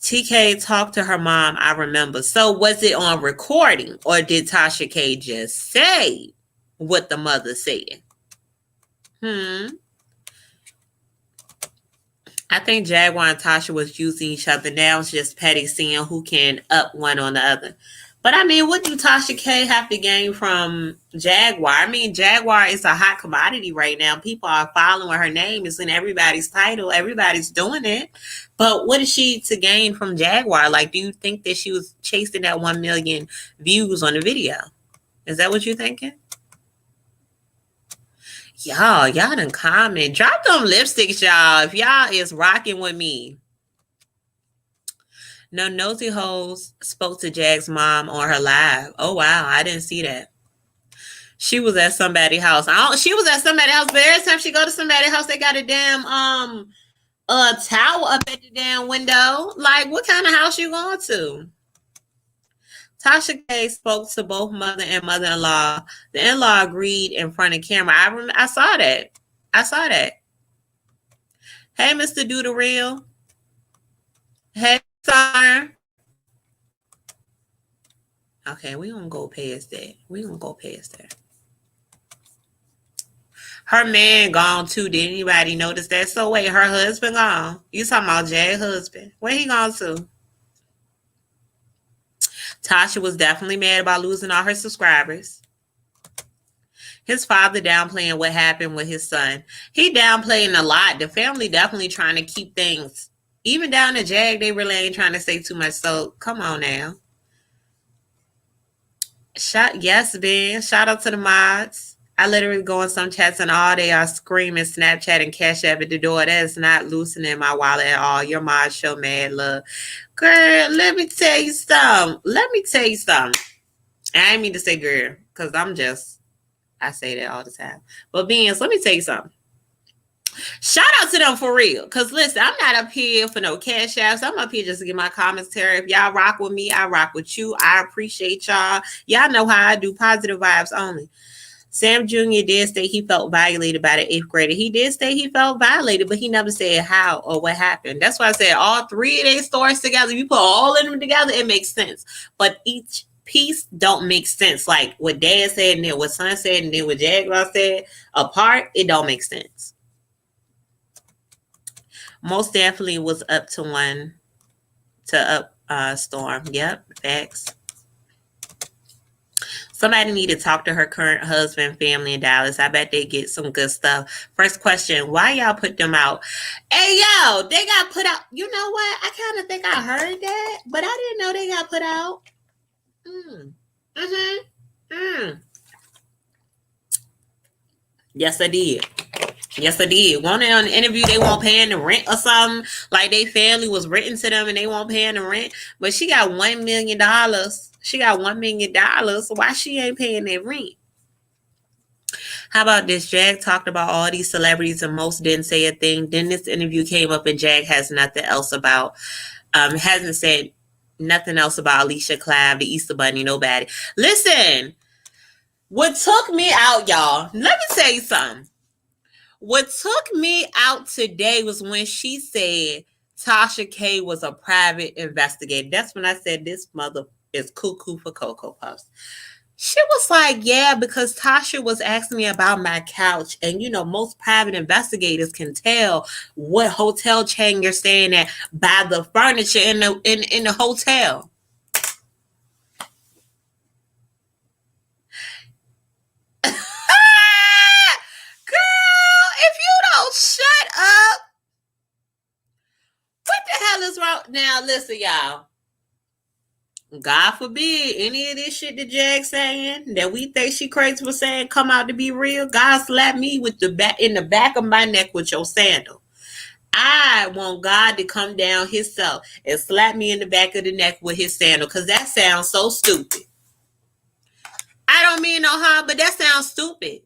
TK talked to her mom, I remember. So was it on recording or did Tasha K just say what the mother said? I think Jaguar and Tasha was using each other. Now it's just petty seeing who can up one on the other. But I mean, what do Tasha K have to gain from Jaguar? I mean, Jaguar is a hot commodity right now. People are following her name. It's in everybody's title. Everybody's doing it. But what is she to gain from Jaguar? Like, do you think that she was chasing that 1 million views on the video? Is that what you're thinking? Y'all done comment. Drop them lipsticks, y'all. If y'all is rocking with me. No, Nosy Hoes spoke to Jag's mom on her live. Oh, wow. I didn't see that. She was at somebody's house. She was at somebody's house, but every time she go to somebody's house, they got a damn towel up at the damn window. Like, what kind of house you going to? Tasha K spoke to both mother and mother-in-law. The in-law agreed in front of camera. I saw that. Hey, Mr. Do the Real. Hey, sir. Okay, we gonna go past that. Her man gone too. Did anybody notice that? So wait, her husband gone. You talking about Jag's husband? Where he gone to? Tasha was definitely mad about losing all her subscribers. His father downplaying what happened with his son. He downplaying a lot. The family definitely trying to keep things. Even down to Jag, they really ain't trying to say too much. So come on now. Yes, Ben. Shout out to the mods. I literally go in some chats and all they are screaming Snapchat and Cash App at the door. That is not loosening my wallet at all. Your mods show mad love. Girl, let me tell you something. I ain't mean to say girl, because I say that all the time. But Beans, let me tell you something. Shout out to them for real. Because listen, I'm not up here for no cash apps. I'm up here just to get my commentary. If y'all rock with me, I rock with you. I appreciate y'all. Y'all know how I do, positive vibes only. Sam Jr. did say he felt violated by the 8th grader. He did say he felt violated, but he never said how or what happened. That's why I said all three of their stories together, you put all of them together, it makes sense. But each piece don't make sense. Like what Dad said and then what Son said and then what Jaguar said apart, it don't make sense. Most definitely was up to one to up Storm. Yep, facts. Somebody need to talk to her current husband, family in Dallas. I bet they get some good stuff. First question, why y'all put them out? Hey, yo, they got put out. You know what? I kind of think I heard that, but I didn't know they got put out. Yes, I did. One day on the interview, they won't pay the rent or something. Like they family was written to them and they won't pay the rent. But she got $1 million. She got $1 million. Why she ain't paying that rent? How about this? Jag talked about all these celebrities and most didn't say a thing. Then this interview came up and Jag has nothing else about, hasn't said nothing else about Alicia Clive, the Easter Bunny, nobody. Listen, what took me out, y'all, let me tell you something. What took me out today was when she said Tasha K was a private investigator. That's when I said this mother is cuckoo for Cocoa Puffs. She was like, yeah, because Tasha was asking me about my couch. And, you know, most private investigators can tell what hotel chain you're staying at by the furniture in the hotel. Shut up. What the hell is wrong? Now, listen, y'all. God forbid any of this shit that Jag's saying that we think she crazy for saying come out to be real. God slap me with the back in the back of my neck with your sandal. I want God to come down himself and slap me in the back of the neck with his sandal because that sounds so stupid. I don't mean no harm, but that sounds stupid.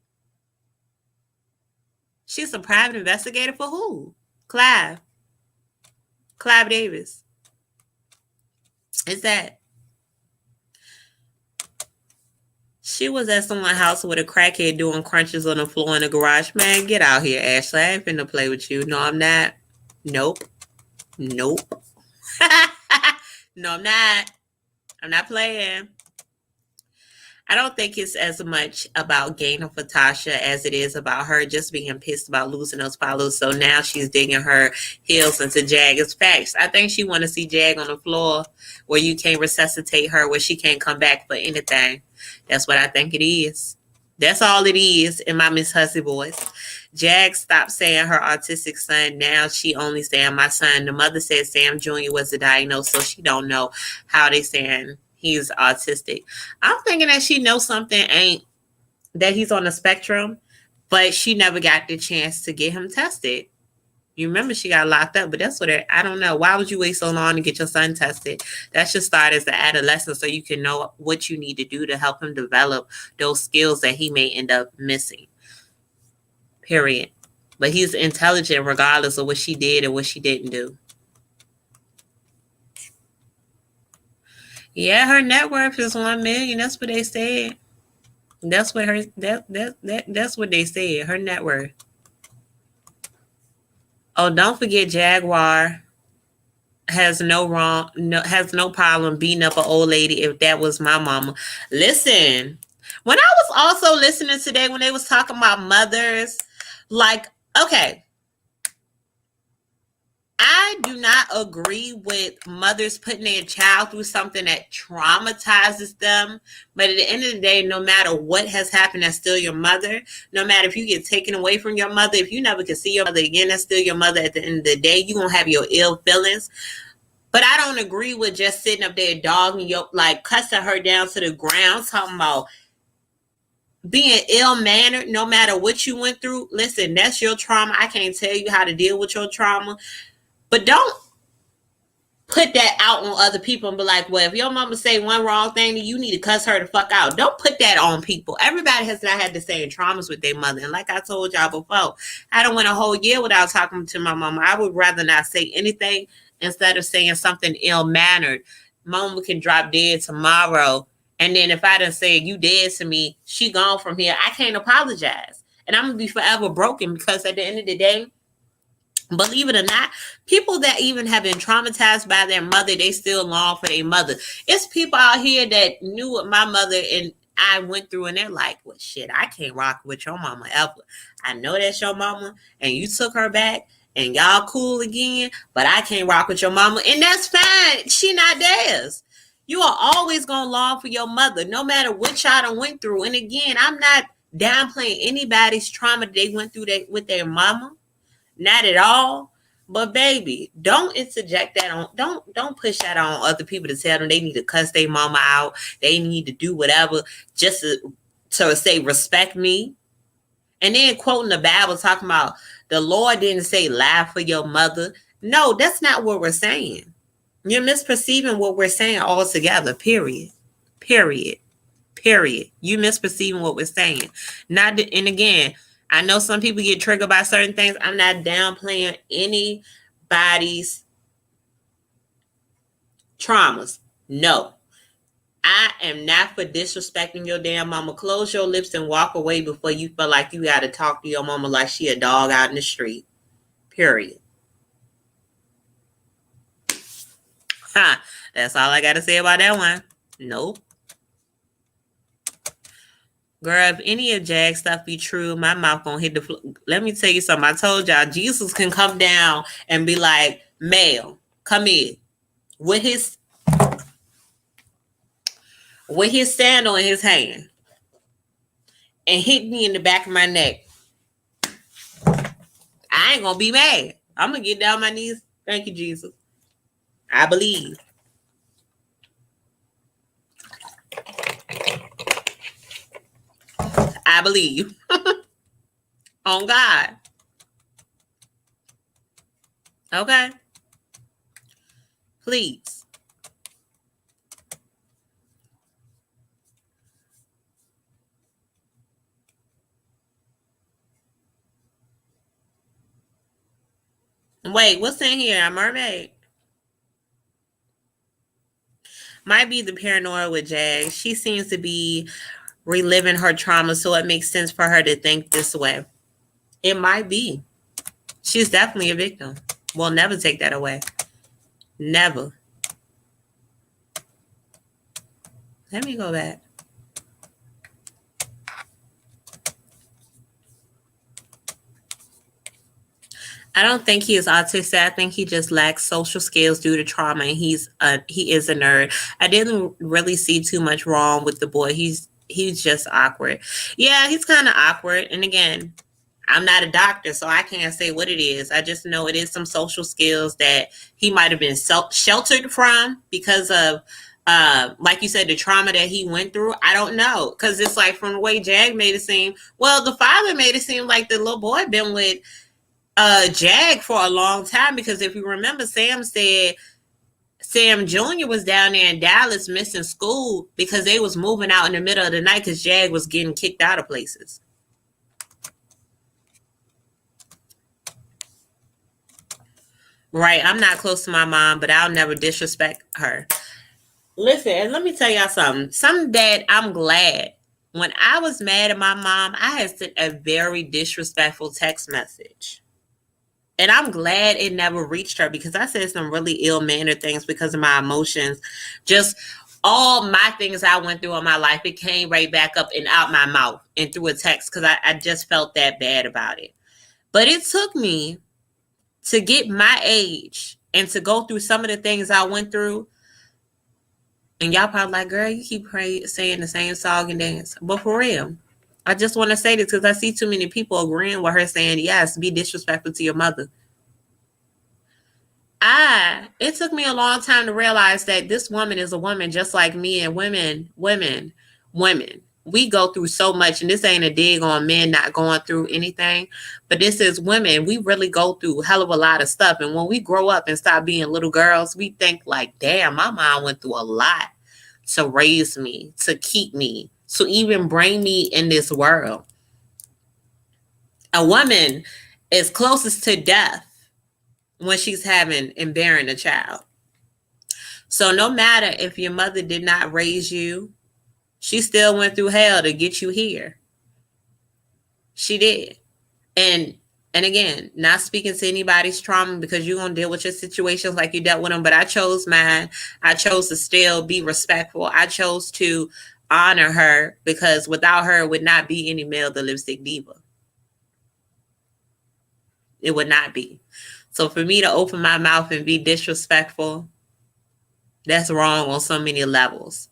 She's a private investigator for who? Clive Davis. Is that? She was at someone's house with a crackhead doing crunches on the floor in the garage. Man, get out here, Ashley. I ain't finna play with you. No, I'm not. Nope. No, I'm not. I'm not playing. I don't think it's as much about gaining for Tasha as it is about her just being pissed about losing those followers. So now she's digging her heels into Jag. It's facts. I think she want to see Jag on the floor where you can't resuscitate her, where she can't come back for anything. That's what I think it is. That's all it is in my Miss Hussey voice. Jag stopped saying her autistic son. Now she only saying my son. The mother said Sam Jr. was the diagnosis, so she don't know how they saying he's autistic. I'm thinking that she knows something ain't that he's on the spectrum, but she never got the chance to get him tested. You remember she got locked up, but that's what I don't know. Why would you wait so long to get your son tested? That should start as an adolescent so you can know what you need to do to help him develop those skills that he may end up missing. Period. But he's intelligent regardless of what she did and what she didn't do. Yeah, her net worth is $1 million. That's what they said. That's what that's what they said. Her net worth. Oh, don't forget Jaguar has no problem beating up an old lady if that was my mama. Listen, when I was also listening today when they was talking about mothers, Like, okay, I do not agree with mothers putting their child through something that traumatizes them. But at the end of the day, no matter what has happened, that's still your mother. No matter if you get taken away from your mother, if you never can see your mother again, that's still your mother. At the end of the day, you're going to have your ill feelings. But I don't agree with just sitting up there dogging your, like, cussing her down to the ground, talking about being ill-mannered no matter what you went through. Listen, that's your trauma. I can't tell you how to deal with your trauma. But don't put that out on other people and be like, well, if your mama say one wrong thing, then you need to cuss her the fuck out. Don't put that on people. Everybody has not had the same traumas with their mother. And like I told y'all before, I don't went a whole year without talking to my mama. I would rather not say anything instead of saying something ill-mannered. Mama can drop dead tomorrow. And then if I done say you dead to me, she gone from here. I can't apologize. And I'm going to be forever broken because at the end of the day, believe it or not, people that even have been traumatized by their mother, they still long for their mother. It's people out here that knew what my mother and I went through, and they're like, well, shit, I can't rock with your mama ever. I know that's your mama, and you took her back, and y'all cool again, but I can't rock with your mama, and that's fine. She not theirs. You are always going to long for your mother, no matter what y'all done went through. And again, I'm not downplaying anybody's trauma they went through with their mama. Not at all. But baby, don't interject that on, don't push that on other people to tell them they need to cuss their mama out. They need to do whatever just to say respect me. And then quoting the Bible talking about the Lord didn't say lie for your mother. No, that's not what we're saying. You're misperceiving what we're saying altogether, period. Period. Period. You misperceiving what we're saying. And again, I know some people get triggered by certain things. I'm not downplaying anybody's traumas. No. I am not for disrespecting your damn mama. Close your lips and walk away before you feel like you got to talk to your mama like she a dog out in the street. Period. That's all I got to say about that one. Nope. Girl, if any of Jag's stuff be true, my mouth gonna hit the floor. Let me tell you something. I told y'all, Jesus can come down and be like, Mel, come in. With his sandal in his hand. And hit me in the back of my neck. I ain't gonna be mad. I'm gonna get down on my knees. Thank you, Jesus. I believe. I believe. On God. Okay? Please. Wait, what's in here? A mermaid? Might be the paranoia with Jag. She seems to be reliving her trauma, so it makes sense for her to think this way. It might be. She's definitely a victim. We'll never take that away. Never. Let me go back. I don't think he is autistic. I think he just lacks social skills due to trauma, and he is a nerd. I didn't really see too much wrong with the boy. He's just awkward. Yeah, he's kind of awkward. And again, I'm not a doctor, so I can't say what it is. I just know it is some social skills that he might have been sheltered from because of, like you said, the trauma that he went through. I don't know, because it's like from the way Jag made it seem. Well, the father made it seem like the little boy been with Jag for a long time, because if you remember, Sam said Sam Jr. was down there in Dallas missing school because they was moving out in the middle of the night because Jag was getting kicked out of places. Right, I'm not close to my mom, but I'll never disrespect her. Listen, and let me tell y'all something. Something that I'm glad. When I was mad at my mom, I had sent a very disrespectful text message. And I'm glad it never reached her, because I said some really ill-mannered things because of my emotions. Just all my things I went through in my life, it came right back up and out my mouth and through a text, because I just felt that bad about it. But it took me to get my age and to go through some of the things I went through. And y'all probably like, girl, you keep saying the same song and dance. But for real, I just want to say this because I see too many people agreeing with her saying, yes, be disrespectful to your mother. It took me a long time to realize that this woman is a woman just like me, and women. We go through so much, and this ain't a dig on men not going through anything, but this is women. We really go through a hell of a lot of stuff. And when we grow up and stop being little girls, we think like, damn, my mom went through a lot to raise me, to keep me, to even bring me in this world. A woman is closest to death when she's having and bearing a child. So no matter if your mother did not raise you, she still went through hell to get you here. She did. And again, not speaking to anybody's trauma, because you're going to deal with your situations like you dealt with them. But I chose mine. I chose to still be respectful. I chose to honor her, because without her, it would not be any Melthelipstickdiva. It would not be. So for me to open my mouth and be disrespectful, that's wrong on so many levels.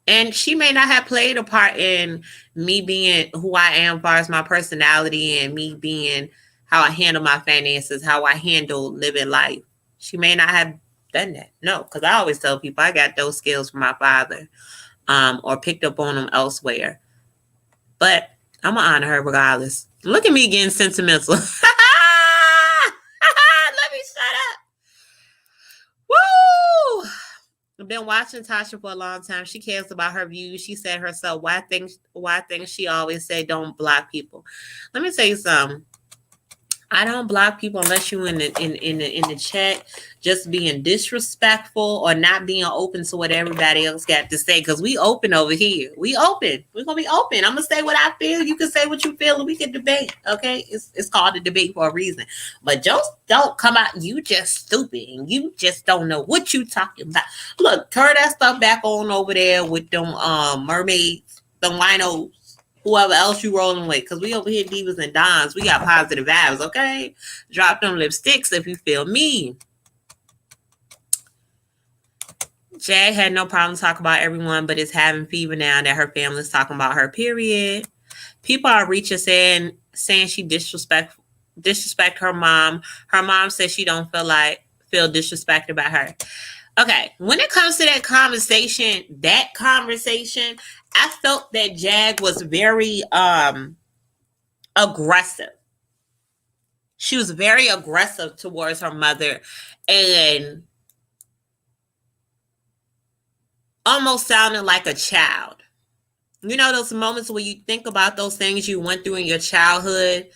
And she may not have played a part in me being who I am as far as my personality and me being how I handle my finances, how I handle living life. She may not have done that. No, because I always tell people I got those skills from my father, or picked up on them elsewhere. But I'm going to honor her regardless. Look at me getting sentimental. Let me shut up. Woo! I've been watching Tasha for a long time. She cares about her views. She said herself, why things she always say, don't block people. Let me tell you something. I don't block people unless you in the chat just being disrespectful or not being open to what everybody else got to say. Because we open over here. We open. We're gonna be open. I'm gonna say what I feel. You can say what you feel, and we can debate. Okay, it's called a debate for a reason. But just don't come out. You just stupid, and you just don't know what you talking about. Look, turn that stuff back on over there with them mermaids, them winos. Whoever else you rolling with, because we over here divas and dons, we got positive vibes, okay? Drop them lipsticks if you feel me. Jag had no problem talking about everyone, but is having fever now that her family's talking about her, period. People are reaching saying she disrespect her mom. Her mom says she don't feel disrespected by her. Okay, when it comes to that conversation, I felt that Jag was very aggressive. She was very aggressive towards her mother and almost sounding like a child. You know those moments where you think about those things you went through in your childhood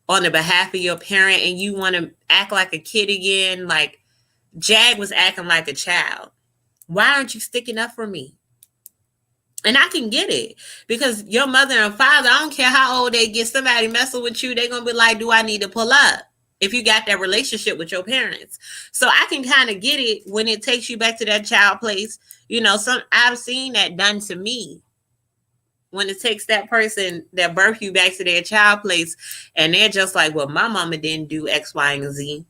on the behalf of your parent and you want to act like a kid again? Like, Jag was acting like a child. Why aren't you sticking up for me? And I can get it, because your mother and father, I don't care how old they get, somebody messing with you, they're going to be like, do I need to pull up? If you got that relationship with your parents. So I can kind of get it when it takes you back to that child place. You know, I've seen that done to me. When it takes that person that birthed you back to their child place and they're just like, well, my mama didn't do X, Y, and Z.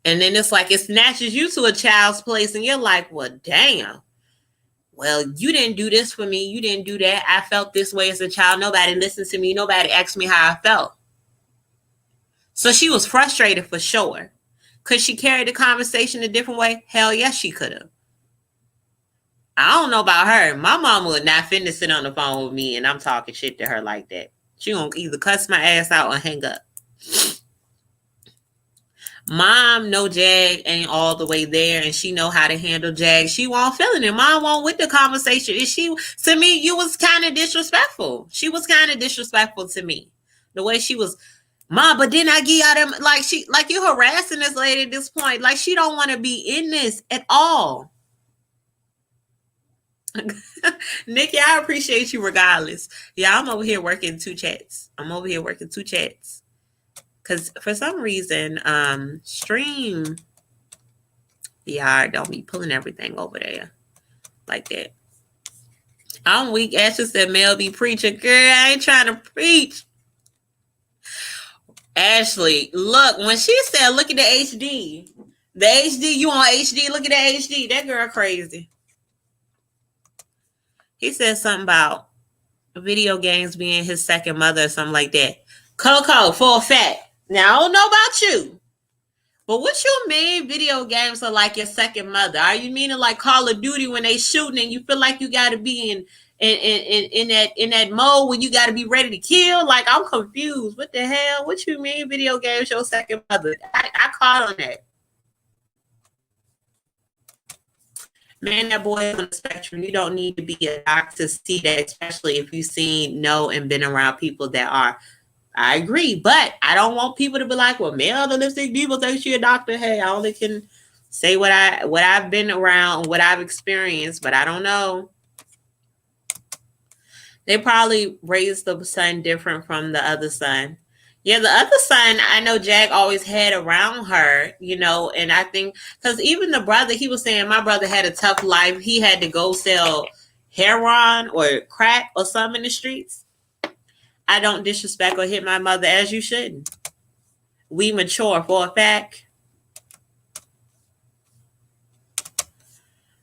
And then it's like it snatches you to a child's place and you're like, well, damn. Well, you didn't do this for me. You didn't do that. I felt this way as a child. Nobody listened to me. Nobody asked me how I felt. So she was frustrated for sure. Could she carry the conversation a different way? Hell yes, she could have. I don't know about her. My mama would not finna sit on the phone with me and I'm talking shit to her like that. She gonna either cuss my ass out or hang up. Mom know Jag ain't all the way there and she know how to handle Jag. She won't feeling it. Mom won't with the conversation. To me, you was kind of disrespectful. She was kind of disrespectful to me. The way she was, Mom, but then I give y'all them, like you harassing this lady at this point. Like she don't want to be in this at all. Nikki, I appreciate you regardless. Yeah, I'm over here working two chats. Because for some reason, Stream VR don't be pulling everything over there like that. I'm weak. Ashley said, Mel be preaching. Girl, I ain't trying to preach. Ashley, look, when she said, look at the HD. The HD, you on HD, look at the HD. That girl crazy. He said something about video games being his second mother or something like that. Coco, for a fact. Now, I don't know about you, but what you mean video games are like your second mother? Are you meaning like Call of Duty when they shooting and you feel like you got to be in that mode when you got to be ready to kill? Like, I'm confused. What the hell? What you mean video games your second mother? I caught on that. Man, that boy is on the spectrum. You don't need to be a doctor to see that, especially if you've seen, know, and been around people that are. I agree, but I don't want people to be like, well, Melthelipstickdiva thinks she a doctor. Hey, I only can say what I've been around, what I've experienced, but I don't know. They probably raised the son different from the other son. Yeah, the other son, I know Jag always had around her, you know, and I think, because even the brother, he was saying my brother had a tough life. He had to go sell heroin or crack or something in the streets. I don't disrespect or hit my mother, as you shouldn't. We mature for a fact.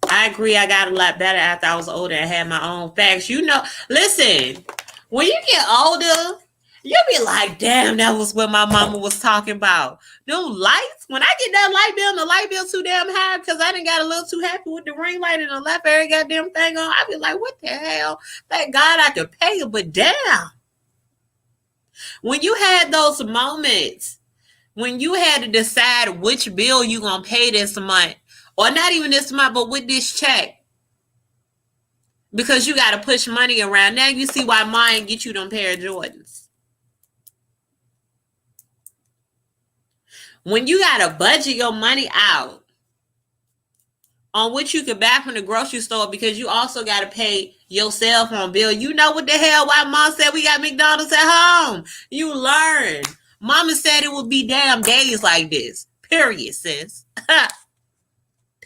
I agree. I got a lot better after I was older and had my own facts. You know, listen, when you get older, you'll be like, damn, that was what my mama was talking about. Them lights, when I get that light bill and the light bill too damn high because I done got a little too happy with the ring light and the left every goddamn thing on, I be like, what the hell? Thank God I could pay it, but damn. When you had those moments, when you had to decide which bill you going to pay this month, or not even this month, but with this check, because you got to push money around. Now you see why mine get you them pair of Jordans. When you got to budget your money out on what you could buy from the grocery store because you also got to pay your cell phone bill. You know what the hell why mom said we got McDonald's at home. You learn. Mama said it would be damn days like this. Period, sis.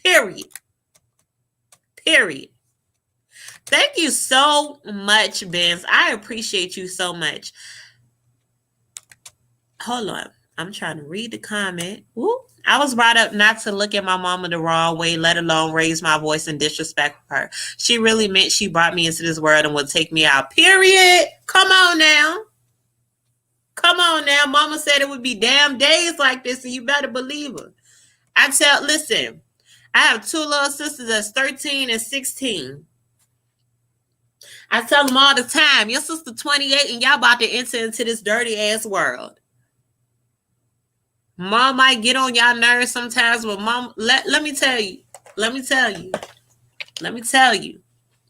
Period. Period. Thank you so much, Benz. I appreciate you so much. Hold on. I'm trying to read the comment. Woo. I was brought up not to look at my mama the wrong way, let alone raise my voice and disrespect her. She really meant she brought me into this world and would take me out. Period. Come on now. Come on now. Mama said it would be damn days like this, and you better believe her. Listen, I have two little sisters that's 13 and 16. I tell them all the time, your sister 28 and y'all about to enter into this dirty ass world. Mom might get on y'all nerves sometimes, but mom, let me tell you.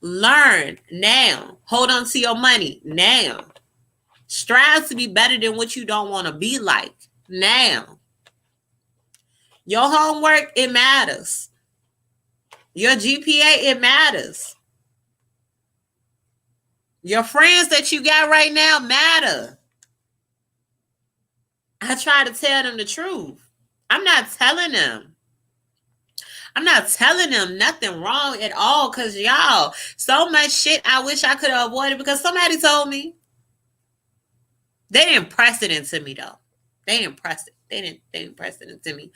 Learn now. Hold on to your money now. Strive to be better than what you don't want to be like now. Your homework, it matters. Your GPA, it matters. Your friends that you got right now matter. I try to tell them the truth. I'm not telling them nothing wrong at all because y'all, so much shit I wish I could have avoided because somebody told me. They didn't press it into me though. They didn't press it into me.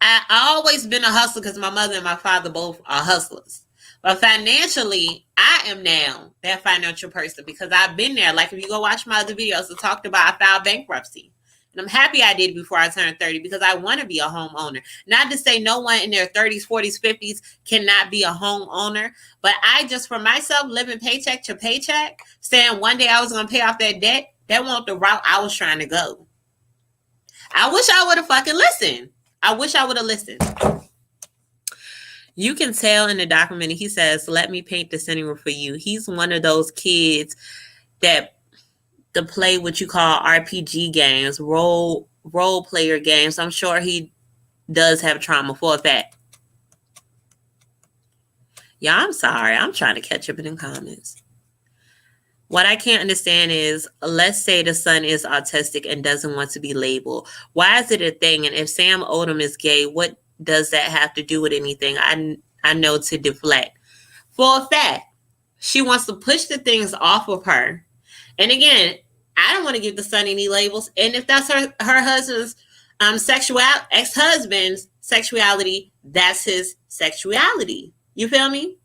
I always been a hustler because my mother and my father both are hustlers. But financially, I am now that financial person because I've been there. Like if you go watch my other videos, I talked about I filed bankruptcy. And I'm happy I did before I turned 30 because I want to be a homeowner. Not to say no one in their 30s, 40s, 50s cannot be a homeowner. But I just, for myself, living paycheck to paycheck, saying one day I was going to pay off that debt, that wasn't the route I was trying to go. I wish I would have fucking listened. I wish I would have listened. You can tell in the documentary, he says, let me paint the scenery for you. He's one of those kids that to play what you call RPG games, role player games. I'm sure he does have trauma for that. Yeah, I'm sorry. I'm trying to catch up in the comments. What I can't understand is, let's say the son is autistic and doesn't want to be labeled. Why is it a thing? And if Sam Odom is gay, what does that have to do with anything? I know to deflect. For a fact, she wants to push the things off of her. And again, I don't want to give the son any labels. And if that's her husband's ex-husband's sexuality, that's his sexuality. You feel me?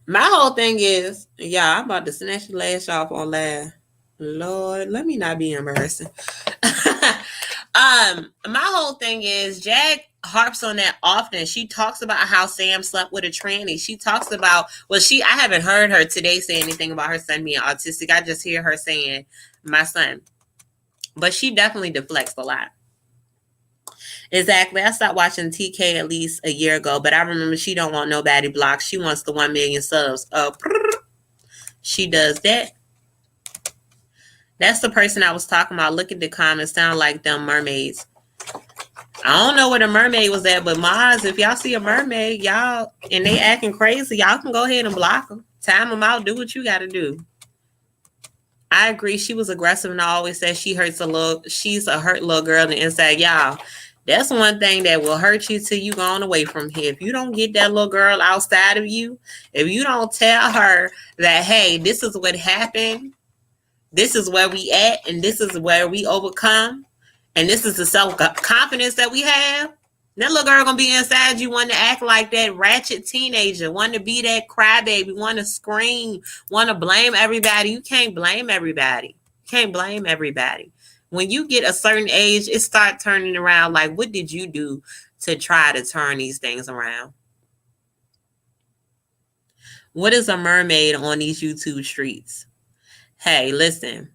My whole thing is, yeah, I'm about to snatch the lash off on live. Lord, let me not be embarrassing. My whole thing is Jag harps on that often. She talks about how Sam slept with a tranny. She talks about, I haven't heard her today say anything about her son being autistic. I just hear her saying my son. But she definitely deflects a lot. Exactly. I stopped watching TK at least a year ago, but I remember she don't want nobody blocked. She wants the 1 million subs. She does that. That's the person I was talking about. Look at the comments. Sound like them mermaids. I don't know where the mermaid was at, but Mars, if y'all see a mermaid, y'all, and they acting crazy, y'all can go ahead and block them. Time them out. Do what you got to do. I agree. She was aggressive, and I always said she's a hurt little girl on the inside. Y'all, that's one thing that will hurt you till you gone away from here. If you don't get that little girl outside of you, if you don't tell her that, hey, this is what happened, this is where we at, and this is where we overcome, and this is the self-confidence that we have, that little girl gonna be inside you wanting to act like that ratchet teenager, wanting to be that crybaby, want to scream, want to blame everybody. You can't blame everybody. You can't blame everybody. When you get a certain age, it starts turning around. Like, what did you do to try to turn these things around? What is a mermaid on these YouTube streets? Hey, listen.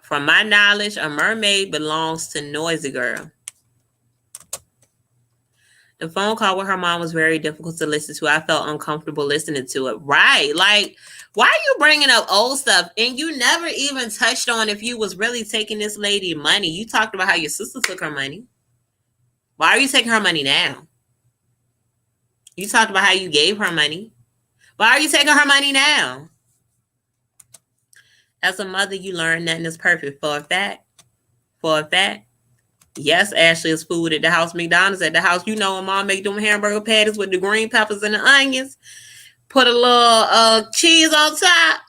From my knowledge, a mermaid belongs to Noisy Girl. The phone call with her mom was very difficult to listen to. I felt uncomfortable listening to it. Right. Like, why are you bringing up old stuff? And you never even touched on if you was really taking this lady money. You talked about how your sister took her money. Why are you taking her money now? You talked about how you gave her money. Why are you taking her money now? As a mother, you learn nothing is perfect. For a fact, yes, Ashley is food at the house. McDonald's at the house. You know when mom make them hamburger patties with the green peppers and the onions. Put a little cheese on top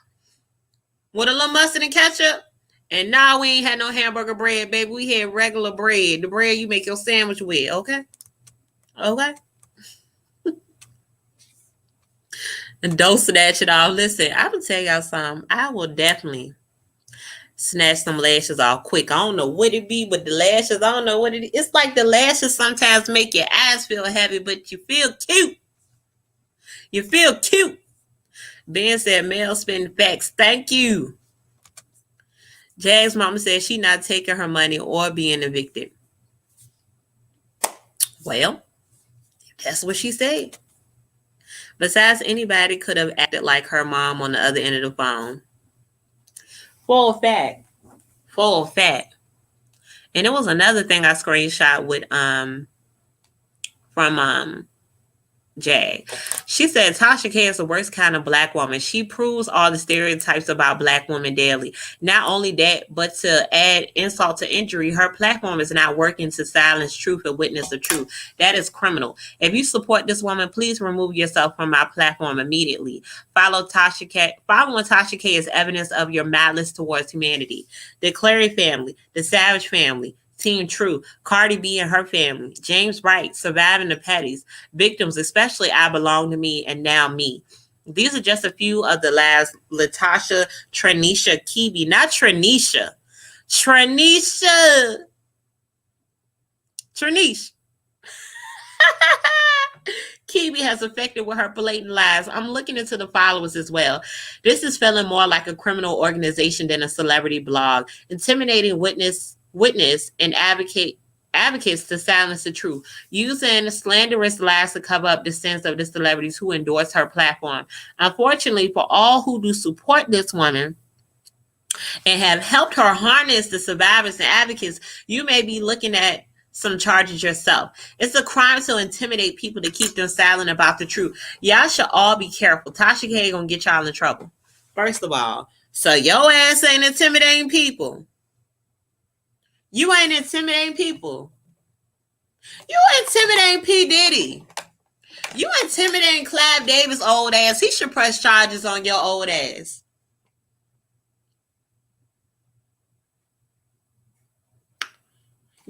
with a little mustard and ketchup. And now we ain't had no hamburger bread, baby. We had regular bread. The bread you make your sandwich with, okay? Okay? And don't snatch it off. Listen, I'm going to tell y'all something. I will definitely snatch some lashes off quick. I don't know what it be, but the lashes, I don't know what it is. It's like the lashes sometimes make your eyes feel heavy, but you feel cute. You feel cute. Ben said, Mel spin facts. Thank you. Jag's mama said she not taking her money or being evicted. Well, that's what she said. Besides, anybody could have acted like her mom on the other end of the phone. Full fact. And it was another thing I screenshot with from Jag. She said Tasha K is the worst kind of black woman. She proves all the stereotypes about black women daily. Not only that, but to add insult to injury, her platform is not working to silence truth and witness the truth. That is criminal. If you support this woman, please remove yourself from my platform immediately. Following Tasha K is evidence of your malice towards humanity. The Clary family, the Savage family, Team True, Cardi B and her family, James Wright, Surviving the Petties, victims, especially I Belong to Me and Now Me. These are just a few of the last. Latasha, Trenisha, Kibi, not Trenisha. Trenish. Kibi has affected with her blatant lies. I'm looking into the followers as well. This is feeling more like a criminal organization than a celebrity blog. Intimidating witness and advocates to silence the truth, using slanderous lies to cover up the sins of the celebrities who endorse her platform. Unfortunately, for all who do support this woman and have helped her harness the survivors and advocates, you may be looking at some charges yourself. It's a crime to intimidate people to keep them silent about the truth. Y'all should all be careful. Tasha K gonna get y'all in trouble. First of all, so your ass ain't intimidating people. You ain't intimidating people. You intimidating P. Diddy. You intimidating Clive Davis' old ass. He should press charges on your old ass.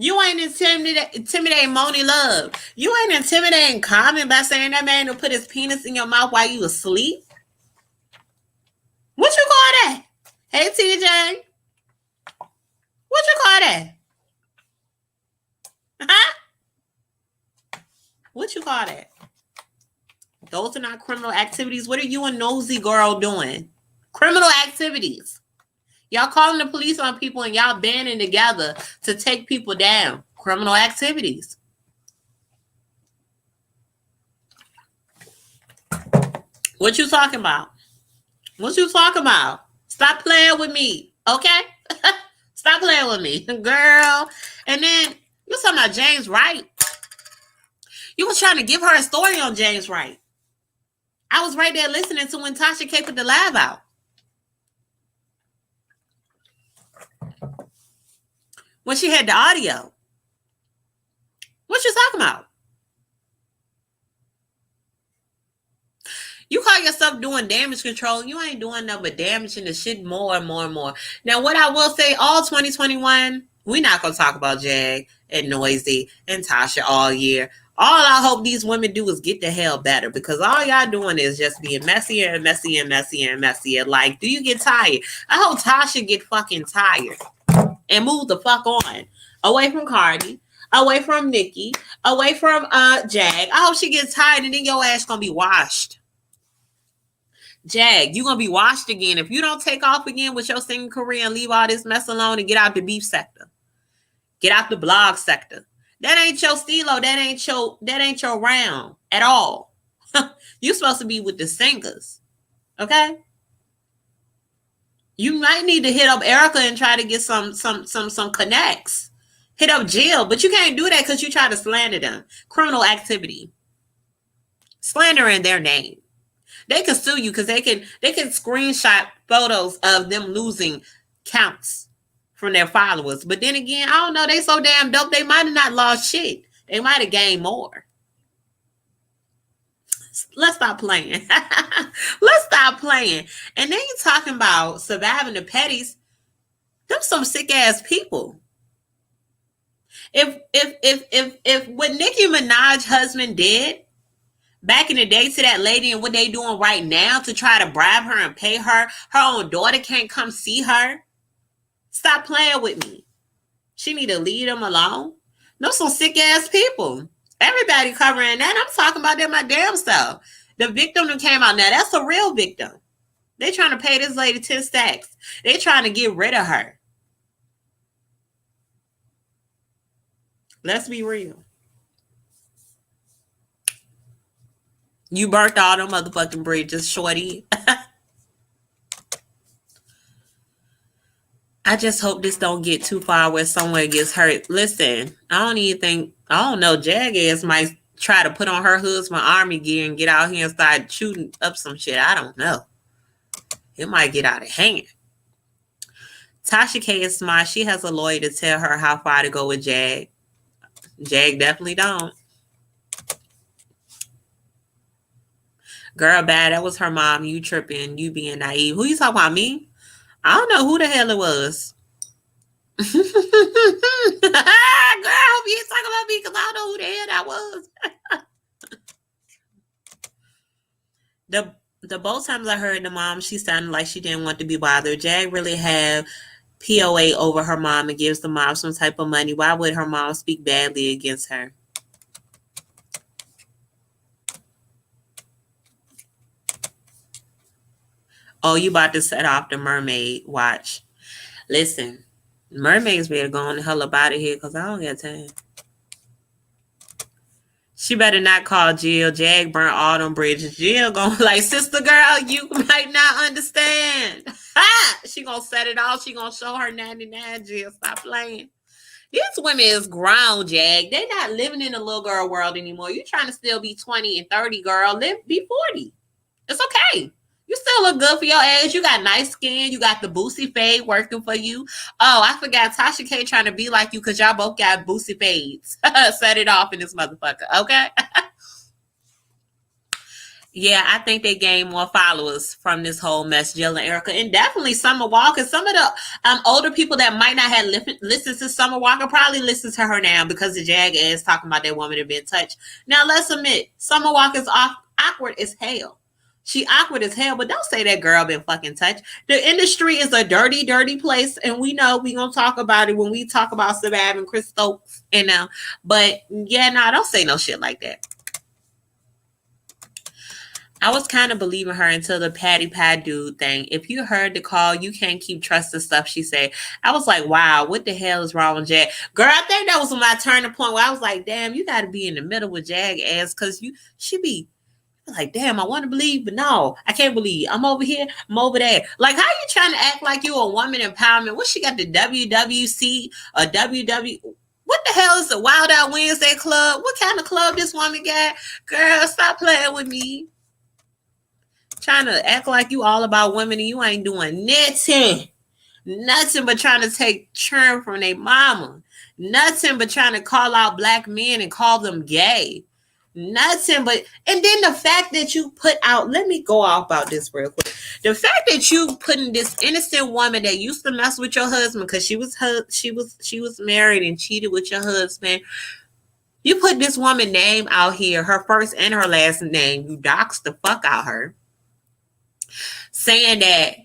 You ain't intimidating Moni Love. You ain't intimidating Common by saying that man will put his penis in your mouth while you asleep. What you call that? Hey, TJ. What you call that? Huh? What you call that? Those are not criminal activities. What are you and Nosy Girl doing? Criminal activities. Y'all calling the police on people and y'all banding together to take people down. Criminal activities. What you talking about? What you talking about? Stop playing with me, okay? Stop playing with me, girl. And then you talking about James Wright. You was trying to give her a story on James Wright. I was right there listening to when Tasha K put the live out. When she had the audio. What you talking about? You call yourself doing damage control. You ain't doing nothing but damaging the shit more and more and more. Now, what I will say, all 2021, we're not going to talk about Jag and Noisy and Tasha all year. All I hope these women do is get the hell better, because all y'all doing is just being messier and messier and messier and messier. Like, do you get tired? I hope Tasha get fucking tired and move the fuck on. Away from Cardi, away from Nikki, away from Jag. I hope she gets tired and then your ass gonna be washed. Jag, you gonna be washed again. If you don't take off again with your singing career and leave all this mess alone and get out the beef sector. Get out the blog sector. That ain't your stilo. That ain't your round at all. You supposed to be with the singers. Okay? You might need to hit up Erica and try to get some connects. Hit up Jill, but you can't do that because you try to slander them. Criminal activity. Slandering their name. They can sue you because they can screenshot photos of them losing counts from their followers. But then again, I don't know. They so damn dope. They might have not lost shit. They might have gained more. Let's stop playing. Let's stop playing. And then you talking about surviving the petties. Them some sick ass people. If what Nicki Minaj's husband did back in the day to that lady and what they doing right now to try to bribe her and pay her own daughter can't come see her. Stop playing with me. She need to leave them alone. No, some sick ass people. Everybody covering that. I'm talking about them my damn self. The victim that came out now, that's a real victim. They trying to pay this lady 10 stacks. They trying to get rid of her. Let's be real. You burnt all them motherfucking bridges, shorty. I just hope this don't get too far where someone gets hurt. Listen, I don't know, Jag might try to put on her husband army gear and get out here and start shooting up some shit. I don't know. It might get out of hand. Tasha K is smart. She has a lawyer to tell her how far to go with Jag. Jag definitely don't. Girl, bad. That was her mom. You tripping. You being naive. Who you talking about, me? I don't know who the hell it was. Girl, I hope you ain't talking about me because I don't know who the hell that was. The both times I heard the mom, she sounded like she didn't want to be bothered. Jag really have POA over her mom and gives the mom some type of money. Why would her mom speak badly against her? Oh, you about to set off the mermaid watch. Listen, mermaids better go on the hell up out of here because I don't got time. She better not call Jill. Jag burnt all them bridges. Jill gonna be like, sister girl, you might not understand. Ha! She gonna set it off. She gonna show her 99. Jill, stop playing. These women is grown, Jag. They not living in a little girl world anymore. You trying to still be 20 and 30, girl. Be 40. It's okay. You still look good for your age. You got nice skin. You got the Boosie fade working for you. Oh, I forgot Tasha K trying to be like you because y'all both got Boosie fades. Set it off in this motherfucker, okay? Yeah, I think they gained more followers from this whole mess, Jill and Erica, and definitely Summer Walker. Some of the older people that might not have listened to Summer Walker probably listen to her now because the Jag ass talking about that woman had been touched. Now, let's admit, Summer Walker's awkward as hell. She awkward as hell, but don't say that girl been fucking touched. The industry is a dirty, dirty place, and we know we gonna talk about it when we talk about Sabab and Chris Stokes, but yeah, nah, don't say no shit like that. I was kind of believing her until the Patty Pie dude thing. If you heard the call, you can't keep trusting stuff she said. I was like, wow, what the hell is wrong with Jag? Girl, I think that was my turning point where I was like, damn, you got to be in the middle with Jag ass because she be like, damn, I want to believe, but no, I can't believe. I'm over here, I'm over there. Like, how you trying to act like you a woman empowerment? What, she got the WWC or WW? What the hell is the Wild Out Wednesday club? What kind of club this woman got? Girl, stop playing with me. Trying to act like you all about women and you ain't doing nothing but trying to take churn from their mama, nothing but trying to call out black men and call them gay, nothing but. And then the fact that you put out, let me go off about this real quick, the fact that you putting this innocent woman that used to mess with your husband because she was married and cheated with your husband, you put this woman name out here, her first and her last name, you doxed the fuck out her, saying that,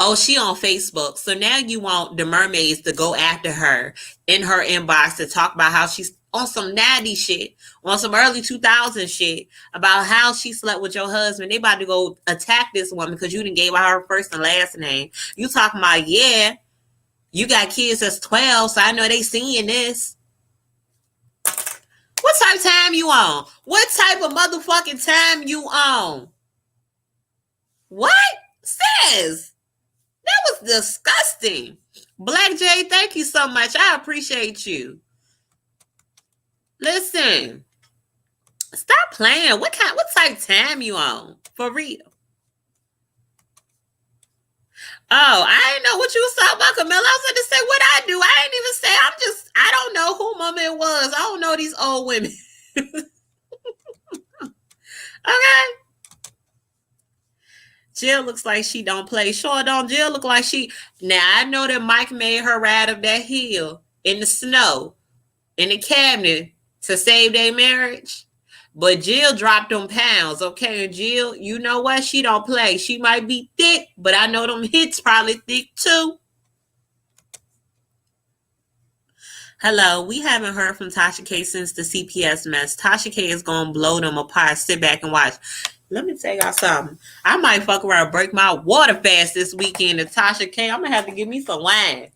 oh, she on Facebook. So now you want the mermaids to go after her in her inbox to talk about how she's on some natty shit, on some early 2000s shit about how she slept with your husband. They about to go attack this woman because you didn't gave her first and last name. You talking about, yeah, you got kids that's 12, so I know they seeing this. What type of time you on? What type of motherfucking time you on? What? Sis, that was disgusting. Black J, thank you so much. I appreciate you. Listen, stop playing. What type of time you on? For real. Oh, I didn't know what you was talking about, Camilla. I was going to say what I do. I ain't even say. I don't know who mama it was. I don't know these old women. Okay. Jill looks like she don't play. Sure don't. Jill look like she. Now, I know that Mike made her ride up that hill in the snow, in the cabinet to save their marriage. But Jill dropped them pounds, okay? And Jill, you know what? She don't play. She might be thick, but I know them hits probably thick too. Hello, we haven't heard from Tasha K since the CPS mess. Tasha K is going to blow them apart. Sit back and watch. Let me tell y'all something. I might fuck around and break my water fast this weekend. And Tasha K, I'm going to have to give me some wine.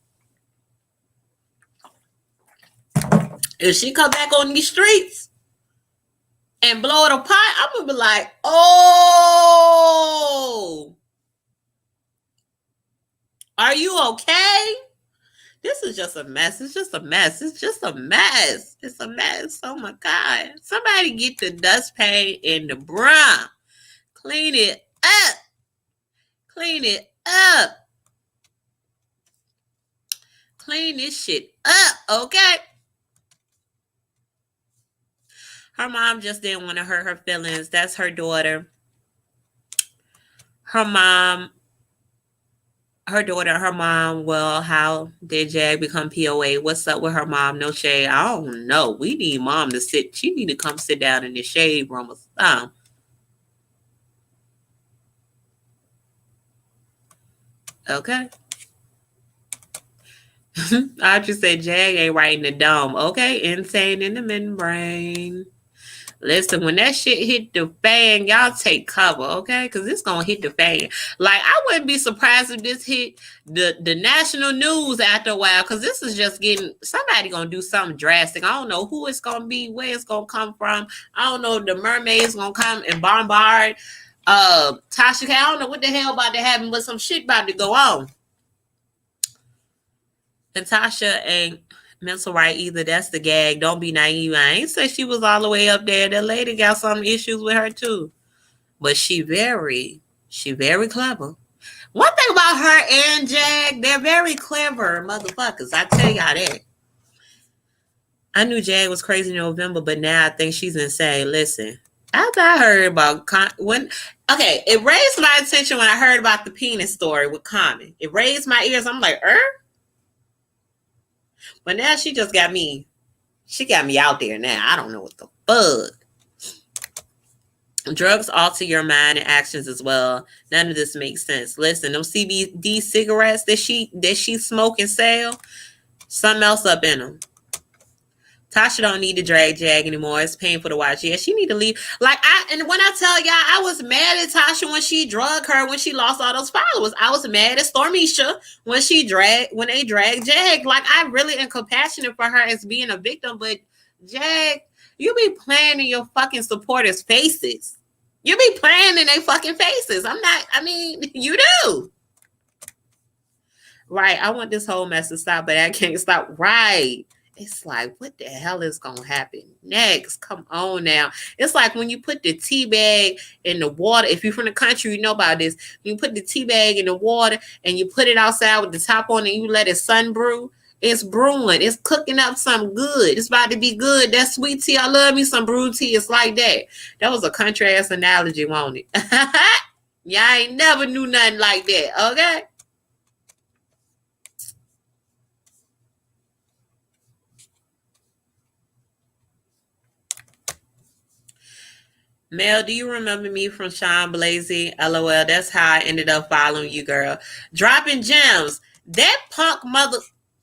If she come back on these streets and blow it apart, I'm going to be like, oh, are you okay? This is just a mess. It's just a mess. It's just a mess. It's a mess. Oh, my God. Somebody get the dustpan and the broom. Clean it up. Clean it up. Clean this shit up, okay? Her mom just didn't want to hurt her feelings. That's her daughter. Her mom, well, how did Jag become POA? What's up with her mom? No shade. I don't know. We need mom to sit. She need to come sit down in the shade room or something. Okay. I just said Jag ain't right in the dome. Okay. Insane in the membrane. Listen, when that shit hit the fan, y'all take cover, okay? Because it's going to hit the fan. Like, I wouldn't be surprised if this hit the national news after a while, because this is just getting, somebody going to do something drastic. I don't know who it's going to be, where it's going to come from. I don't know if the mermaid's going to come and bombard Tasha K. I don't know what the hell about to happen, but some shit about to go on. And Tasha ain't mental right either. That's the gag. Don't be naive. I ain't say she was all the way up there. That lady got some issues with her too. But she very clever. One thing about her and Jag, they're very clever motherfuckers. I tell y'all that. I knew Jag was crazy in November, but now I think she's insane. Listen, After I heard about it raised my attention when I heard about the penis story with Common. It raised my ears. I'm like, But now she just got me. She got me out there now. I don't know what the fuck. Drugs alter your mind and actions as well. None of this makes sense. Listen, them CBD cigarettes that she smoke and sell, something else up in them. Tasha don't need to drag Jag anymore. It's painful to watch. Yeah, she need to leave. And when I tell y'all, I was mad at Tasha when she drug her, when she lost all those followers. I was mad at Stormisha when they dragged Jag. Like, I really am compassionate for her as being a victim, but Jag, you be playing in your fucking supporters' faces. You be playing in their fucking faces. You do. Right. I want this whole mess to stop, but I can't stop. Right. It's like, what the hell is going to happen next? Come on now. It's like when you put the tea bag in the water. If you're from the country, you know about this. When you put the tea bag in the water and you put it outside with the top on and you let it sun brew. It's brewing. It's cooking up something good. It's about to be good. That sweet tea. I love me some brewed tea. It's like that. That was a country ass analogy, won't it? Y'all ain't never knew nothing like that. Okay? Mel, do you remember me from Sean Blasey? LOL, that's how I ended up following you, girl. Dropping gems. That punk mother...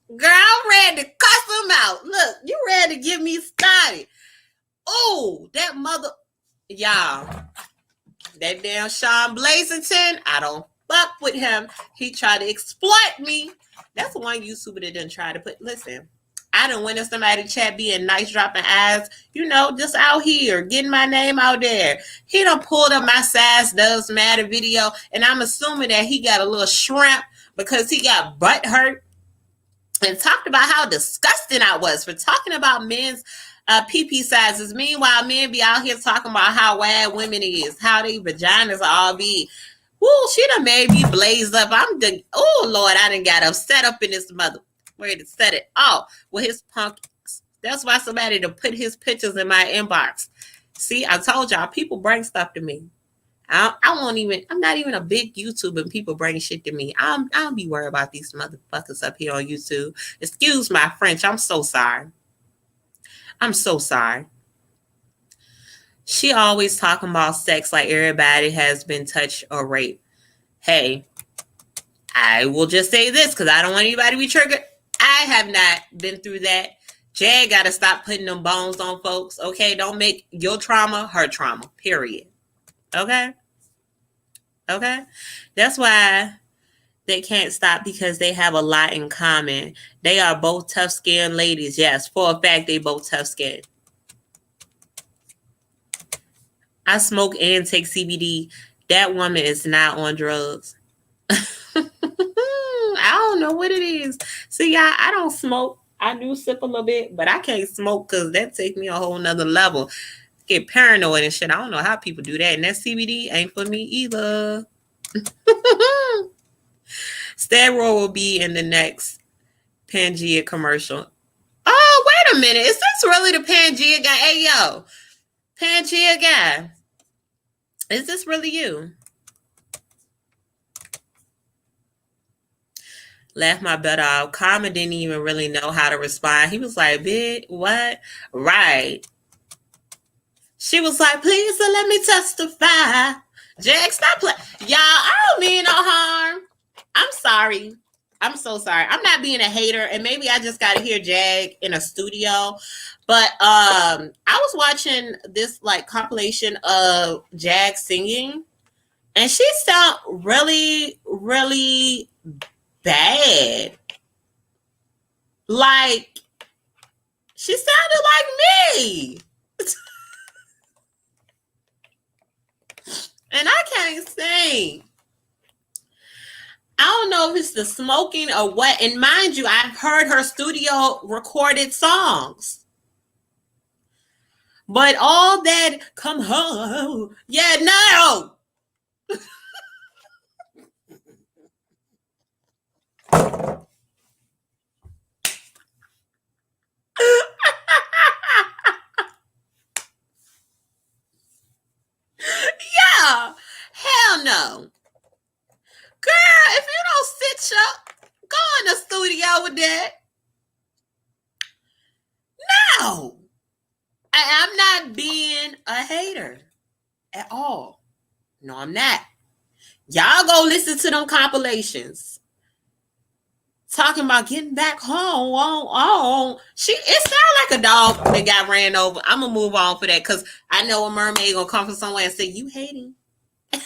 Girl, I'm ready to cuss him out. Look, you ready to get me started. Oh, that mother... Y'all, that damn Sean Blazington, I don't fuck with him. He tried to exploit me. That's one YouTuber that didn't try to put... Listen, I done went in somebody's chat being nice, dropping eyes, just out here, getting my name out there. He done pulled up my Size Does Matter video, and I'm assuming that he got a little shrimp because he got butt hurt and talked about how disgusting I was for talking about men's PP sizes. Meanwhile, men be out here talking about how wide women is, how they vaginas all be. Woo, she done made me blaze up. Oh, Lord, I done got upset up in this mother. Where to set it off with his punk. That's why somebody to put his pictures in my inbox. See, I told y'all, people bring stuff to me. I'm not even a big YouTuber and people bring shit to me. I don't be worried about these motherfuckers up here on YouTube. Excuse my French. I'm so sorry. I'm so sorry. She always talking about sex like everybody has been touched or raped. Hey, I will just say this because I don't want anybody to be triggered. I have not been through that. Jag got to stop putting them bones on folks. Okay, don't make your trauma her trauma. Period. Okay. That's why they can't stop, because they have a lot in common. They are both tough-skinned ladies. Yes, for a fact, they both tough-skinned. I smoke and take CBD. That woman is not on drugs. I don't know what it is. See, y'all, I don't smoke. I do sip a little bit, but I can't smoke because that takes me a whole nother level. Get paranoid and shit. I don't know how people do that. And that CBD ain't for me either. Stero will be in the next Pangea commercial. Oh, wait a minute. Is this really the Pangea guy? Hey, yo. Pangea guy. Is this really you? Laughed my butt off. Karma didn't even really know how to respond. He was like, bitch, what? Right. She was like, please let me testify. Jag, stop playing. Y'all, I don't mean no harm. I'm sorry. I'm so sorry. I'm not being a hater, and maybe I just got to hear Jag in a studio. But I was watching this compilation of Jag singing, and she sound really, really bad. Like, she sounded like me. And I can't sing. I don't know if it's the smoking or what. And mind you, I've heard her studio recorded songs. But all that, come home. Yeah, no. wrong with that. No. I'm not being a hater at all. No, I'm not. Y'all go listen to them compilations. Talking about getting back home. It sounds like a dog that got ran over. I'm gonna move on for that because I know a mermaid gonna come from somewhere and say, you hating. And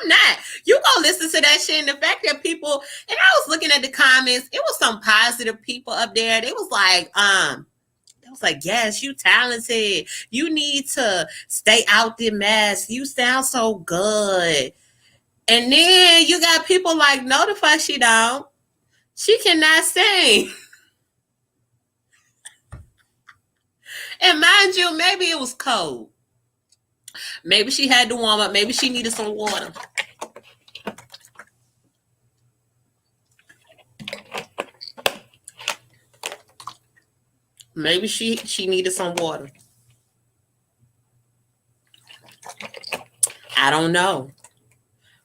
I'm not. You go listen to that shit, and the fact that people, and I was looking at the comments, it was some positive people up there. They was like, yes, you talented. You need to stay out the mess. You sound so good. And then you got people like, no, the fuck she don't. She cannot sing. And mind you, maybe it was cold. Maybe she had to warm up. Maybe she needed some water. Maybe she needed some water. I don't know.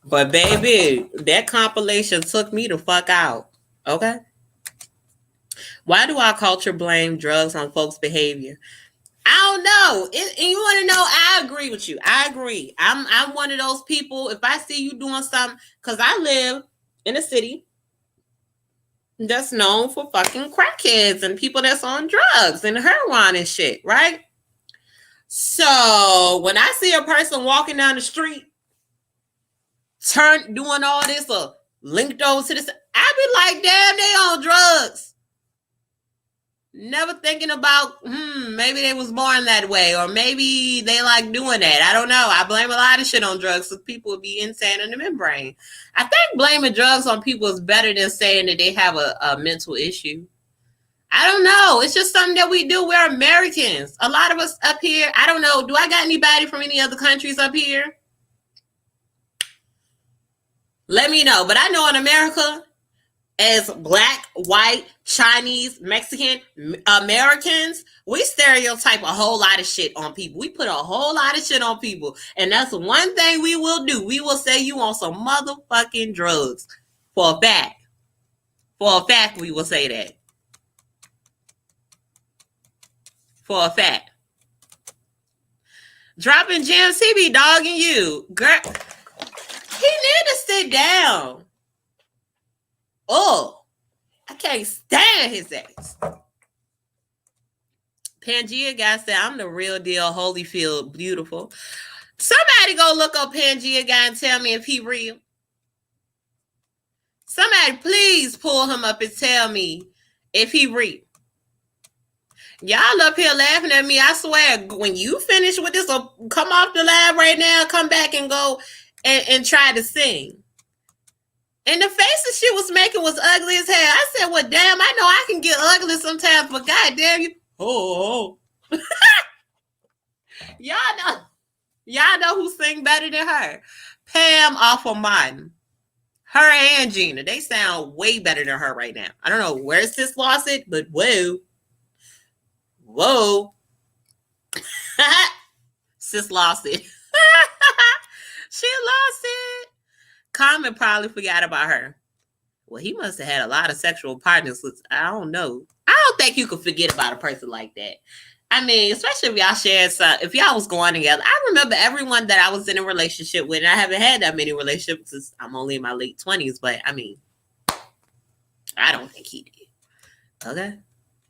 But baby, that compilation took me the fuck out. Okay? Why do our culture blame drugs on folks' behavior? I don't know. And you want to know, I agree with you. I agree. I'm one of those people, if I see you doing something, because I live in a city that's known for fucking crackheads and people that's on drugs and heroin and shit, right? So when I see a person walking down the street, doing all this or linked over to this, I be like, damn, they on drugs. Never thinking about, maybe they was born that way, or maybe they like doing that. I don't know. I blame a lot of shit on drugs, so people would be insane in the membrane. I think blaming drugs on people is better than saying that they have a mental issue. I don't know. It's just something that we do. We're Americans. A lot of us up here, I don't know. Do I got anybody from any other countries up here? Let me know. But I know in America, as Black, white, Chinese, Mexican, Americans, we stereotype a whole lot of shit on people. We put a whole lot of shit on people. And that's one thing we will do. We will say you on some motherfucking drugs. For a fact. For a fact, we will say that. For a fact. Dropping gems, he be dogging you. Girl, he need to sit down. Oh, I can't stand his ass. Pangea guy said, I'm the real deal, Holyfield, beautiful. Somebody go look up Pangea guy and tell me if he real. Somebody please pull him up and tell me if he real. Y'all up here laughing at me. I swear, when you finish with this, or come off the live right now, come back and go and try to sing. And the faces she was making was ugly as hell. I said, well, damn, I know I can get ugly sometimes, but goddamn you. Oh. Y'all know who sing better than her? Pam off of Martin. Her and Gina. They sound way better than her right now. I don't know where Sis lost it, but whoa. Whoa. Sis lost it. She lost it. Common probably forgot about her. Well, he must have had a lot of sexual partners. I don't know. I don't think you could forget about a person like that. I mean, especially if y'all shared some, if y'all was going together. I remember everyone that I was in a relationship with, and I haven't had that many relationships since I'm only in my late 20s, but I mean, I don't think he did. Okay?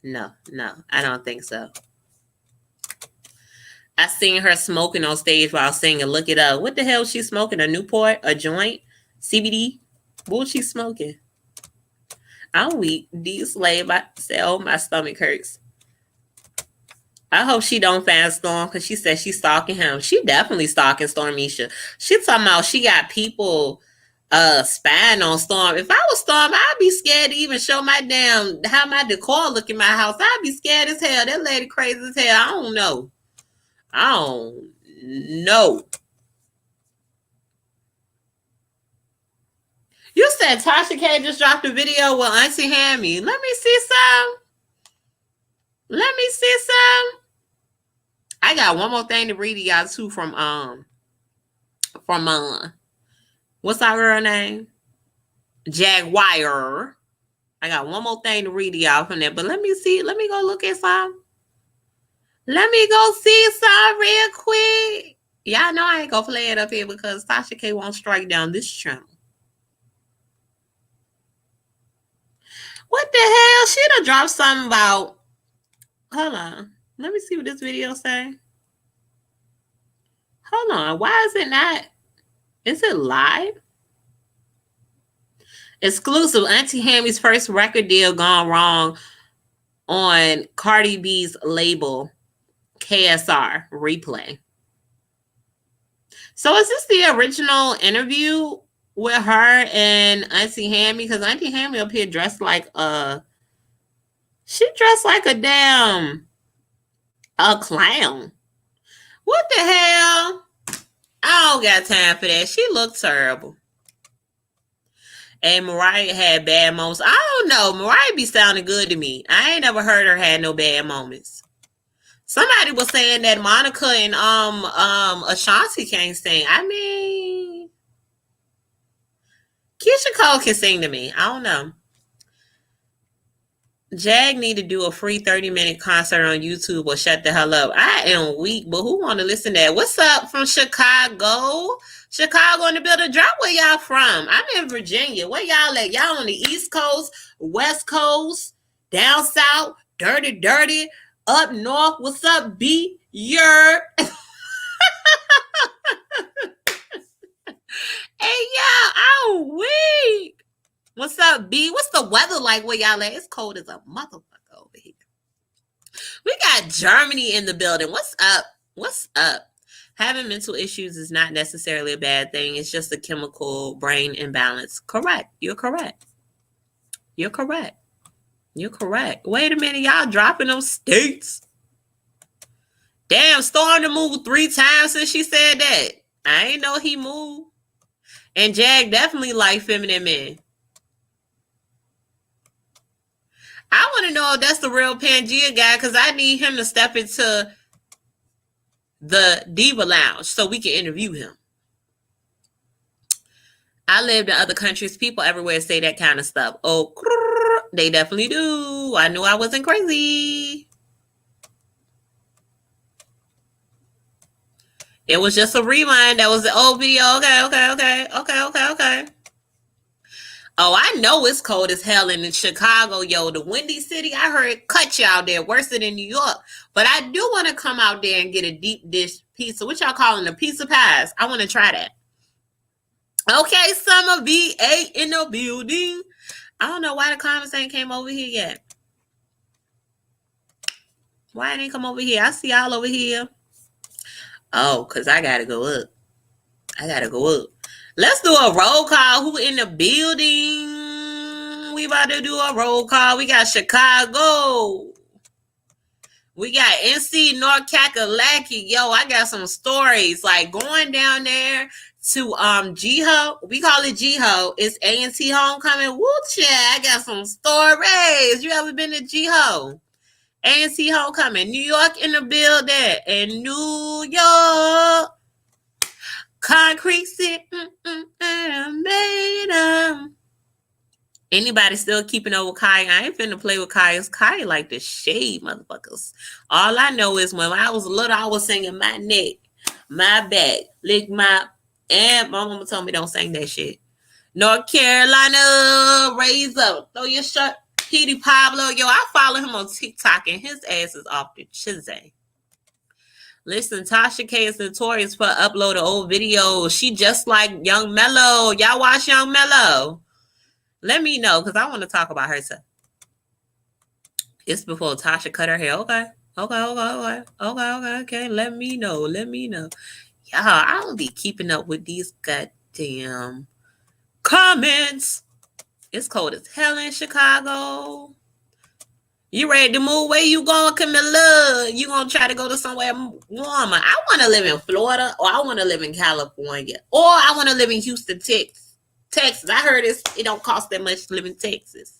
No, I don't think so. I seen her smoking on stage while singing. Look it up. What the hell was she smoking? A Newport? A joint? CBD? What was she smoking? I'm weak. D-Slave myself. My stomach hurts. I hope she don't fan Storm because she said she's stalking him. She definitely stalking Stormisha. She talking about she got people spying on Storm. If I was Storm, I'd be scared to even show my how my decor look in my house. I'd be scared as hell. That lady crazy as hell. I don't know. You said Tasha K just dropped a video with Auntie Hammy. Let me see some. I got one more thing to read to y'all too from what's our girl name? Jaguar. I got one more thing to read to y'all from there, but let me see. Let me go look at some. Let me go see some real quick. Y'all know I ain't gonna play it up here because Tasha K won't strike down this channel. What the hell? She done dropped something about... Hold on. Let me see what this video say. Hold on. Why is it not... Is it live? Exclusive. Auntie Hammy's first record deal gone wrong on Cardi B's label KSR Replay. So is this the original interview with her and Auntie Hammy? Because Auntie Hammy up here dressed like she dressed like a clown. What the hell? I don't got time for that. She looked terrible. And Mariah had bad moments. I don't know. Mariah be sounding good to me. I ain't never heard her had no bad moments. Somebody was saying that Monica and Ashanti can't sing. I mean, Keisha Cole can sing to me. I don't know. Jag need to do a free 30-minute concert on YouTube or shut the hell up. I am weak, but who want to listen to that? What's up from Chicago? Chicago in the building. Drop where y'all from. I'm in Virginia. Where y'all at? Y'all on the East Coast, West Coast, down south, dirty, up north. What's up, B? Hey, y'all, I'm weak. What's up, B? What's the weather like where y'all at? It's cold as a motherfucker over here. We got Germany in the building. What's up? What's up? Having mental issues is not necessarily a bad thing. It's just a chemical brain imbalance. Correct. You're correct. You're correct. You're correct. Wait a minute. Y'all dropping those states. Damn, Storm to move 3 times since she said that. I ain't know he moved. And Jag definitely like feminine men. I want to know if that's the real Pangea guy because I need him to step into the Diva Lounge so we can interview him. I lived in other countries. People everywhere say that kind of stuff. Oh, they definitely do. I knew I wasn't crazy. It was just a rewind. That was the old video. Okay. Oh, I know it's cold as hell in Chicago, yo. The Windy City, I heard cut y'all there worse than in New York. But I do want to come out there and get a deep dish pizza. What y'all calling a pizza pies? I want to try that. Okay, Summer V8 in the building. I don't know why the comments ain't came over here yet. Why it ain't come over here? I see y'all over here. Oh, because I got to go up. Let's do a roll call. Who in the building? We about to do a roll call. We got Chicago. We got NC North Kakalaki. Yo, I got some stories. Like going down there to Jiho. We call it Jiho. It's A&T Homecoming. Woo, I got some stories. You ever been to Jiho? A&T Homecoming. New York in the building. In New York. Concrete City. Anybody still keeping up with Kai? I ain't finna play with Kai. Kai like the shade, motherfuckers. All I know is when I was little, I was singing my neck, my back, lick my... And my mama told me don't sing that shit. North Carolina, raise up. Throw your shirt. Petey Pablo. Yo, I follow him on TikTok and his ass is off the chisel. Listen, Tasha K is notorious for uploading old videos. She just like Young Mello. Y'all watch Young Mello? Let me know because I want to talk about her too. It's before Tasha cut her hair. Okay. Let me know. Y'all, I don't be keeping up with these goddamn comments. It's cold as hell in Chicago. You ready to move? Where you going, Camilla? You gonna try to go to somewhere warmer? I want to live in Florida, or I want to live in California, or I want to live in Houston, Texas. I heard it don't cost that much to live in Texas.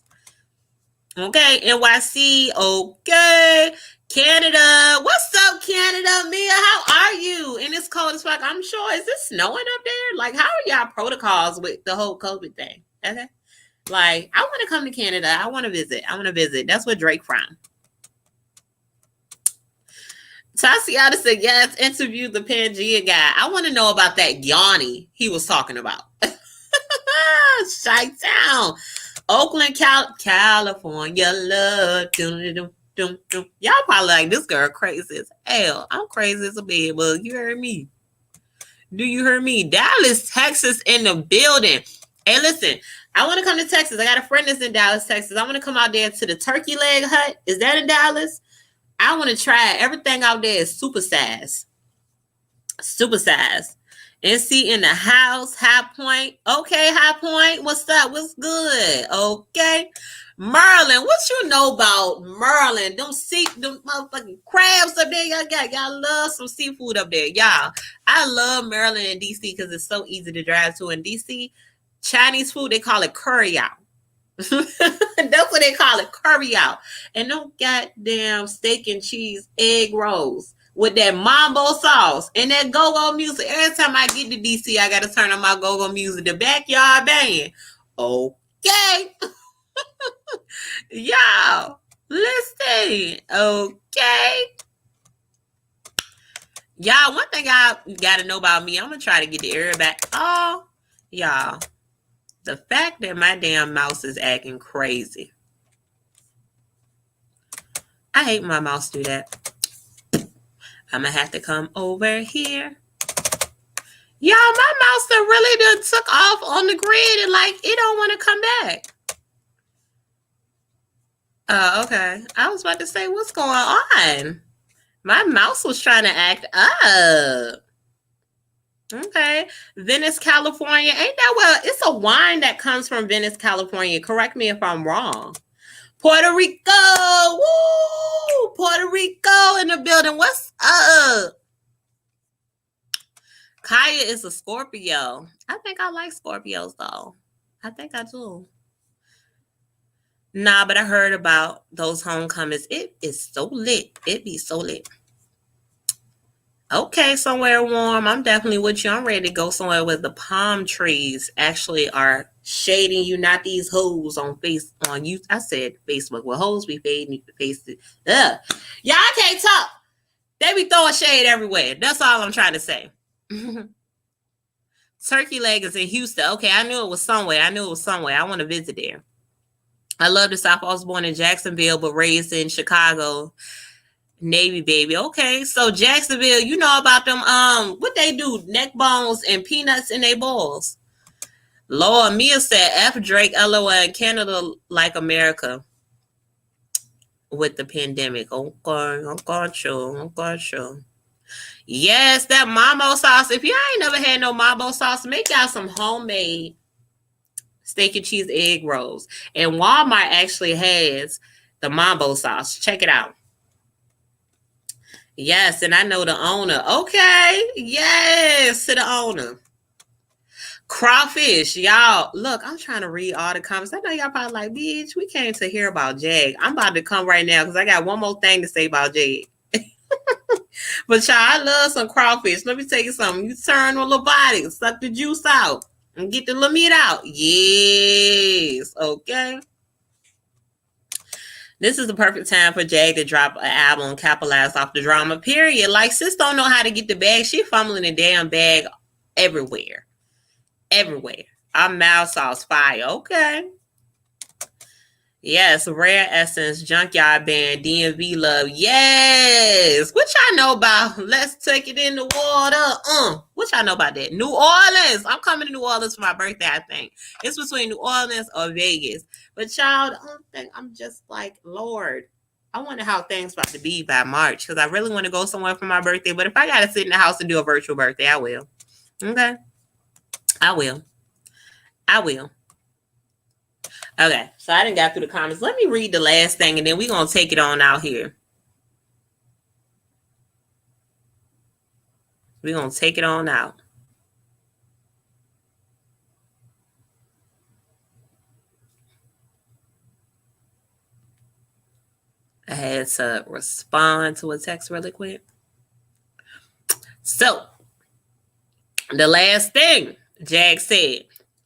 Okay, NYC. Okay, Canada. What's up, Canada? Mia, how are you? And it's cold as fuck. I'm sure. Is it snowing up there? Like, how are y'all protocols with the whole COVID thing? Okay. Like, I want to come to Canada. I want to visit. That's what Drake from. Tatiana said, yes, interview the Pangea guy. I want to know about that Yanni he was talking about. Chi-town. Oakland, California, love. Y'all probably like, this girl crazy as hell. I'm crazy as a bedbug. You heard me. Do you hear me? Dallas, Texas in the building. Hey, listen, I want to come to Texas. I got a friend that's in Dallas, Texas. I want to come out there to the Turkey Leg Hut. Is that in Dallas? I want to try it. Everything out there is super size. Super size. NC in the house. High Point. Okay, High Point. What's up? What's good? Okay. Merlin, what you know about Merlin? Them motherfucking crabs up there y'all got. Y'all love some seafood up there. Y'all, I love Maryland and DC because it's so easy to drive to. In DC, Chinese food, they call it curry out. That's what they call it, curry out. And no goddamn steak and cheese egg rolls with that mambo sauce and that go-go music. Every time I get to DC, I got to turn on my go-go music, the backyard band. Okay. Y'all, listen. Okay. Y'all, one thing I got to know about me, I'm going to try to get the air back. Oh, y'all. The fact that my damn mouse is acting crazy. I hate my mouse do that. I'm going to have to come over here. Y'all, my mouse done really done took off on the grid and like it don't want to come back. Okay. I was about to say, what's going on? My mouse was trying to act up. Okay. Venice, California. Ain't that well? It's a wine that comes from Venice, California. Correct me if I'm wrong. Puerto Rico. Woo! Puerto Rico in the building. What's up? Kaya is a Scorpio. I think I like Scorpios, though. I think I do. Nah, but I heard about those homecomings. It is so lit. It be so lit. Okay, somewhere warm. I'm definitely with you. I'm ready to go somewhere where the palm trees actually are shading you, not these hoes on you. I said Facebook. Well, hoes be fading faces. Ugh. Y'all can't talk. They be throwing shade everywhere. That's all I'm trying to say. Turkey Leg is in Houston. Okay, I knew it was somewhere. I want to visit there. I love the South. I was born in Jacksonville, but raised in Chicago. Navy baby. Okay, so Jacksonville, you know about them, what they do, neck bones and peanuts in their balls. Laura Mia said, F Drake, LOL, in Canada like America with the pandemic. Okay, sure. Yes, that mambo sauce. If you ain't never had no mambo sauce, make y'all some homemade steak and cheese egg rolls. And Walmart actually has the mambo sauce. Check it out. Yes, and I know the owner. Okay, yes, to the owner. Crawfish, y'all. Look, I'm trying to read all the comments. I know y'all probably like, bitch, we came to hear about Jag. I'm about to come right now because I got one more thing to say about Jag. But y'all, I love some crawfish. Let me tell you something. You turn on the body, suck the juice out, and get the little meat out. Yes, okay. This is the perfect time for Jag to drop an album and capitalize off the drama, period. Like, sis don't know how to get the bag. She fumbling the damn bag everywhere. Our mouth sauce fire. Okay. Yes, Rare Essence, Junkyard Band, DMV Love. Yes. What y'all know about Let's Take It in the Water? What y'all know about that? New Orleans. I'm coming to New Orleans for my birthday, I think. It's between New Orleans or Vegas. But y'all, the only thing, I'm just like, Lord, I wonder how things about to be by March because I really want to go somewhere for my birthday. But if I got to sit in the house and do a virtual birthday, I will. Okay. I will. Okay, so I didn't got through the comments. Let me read the last thing, and then we're going to take it on out here. We're going to take it on out. I had to respond to a text really quick. So, the last thing Jag said,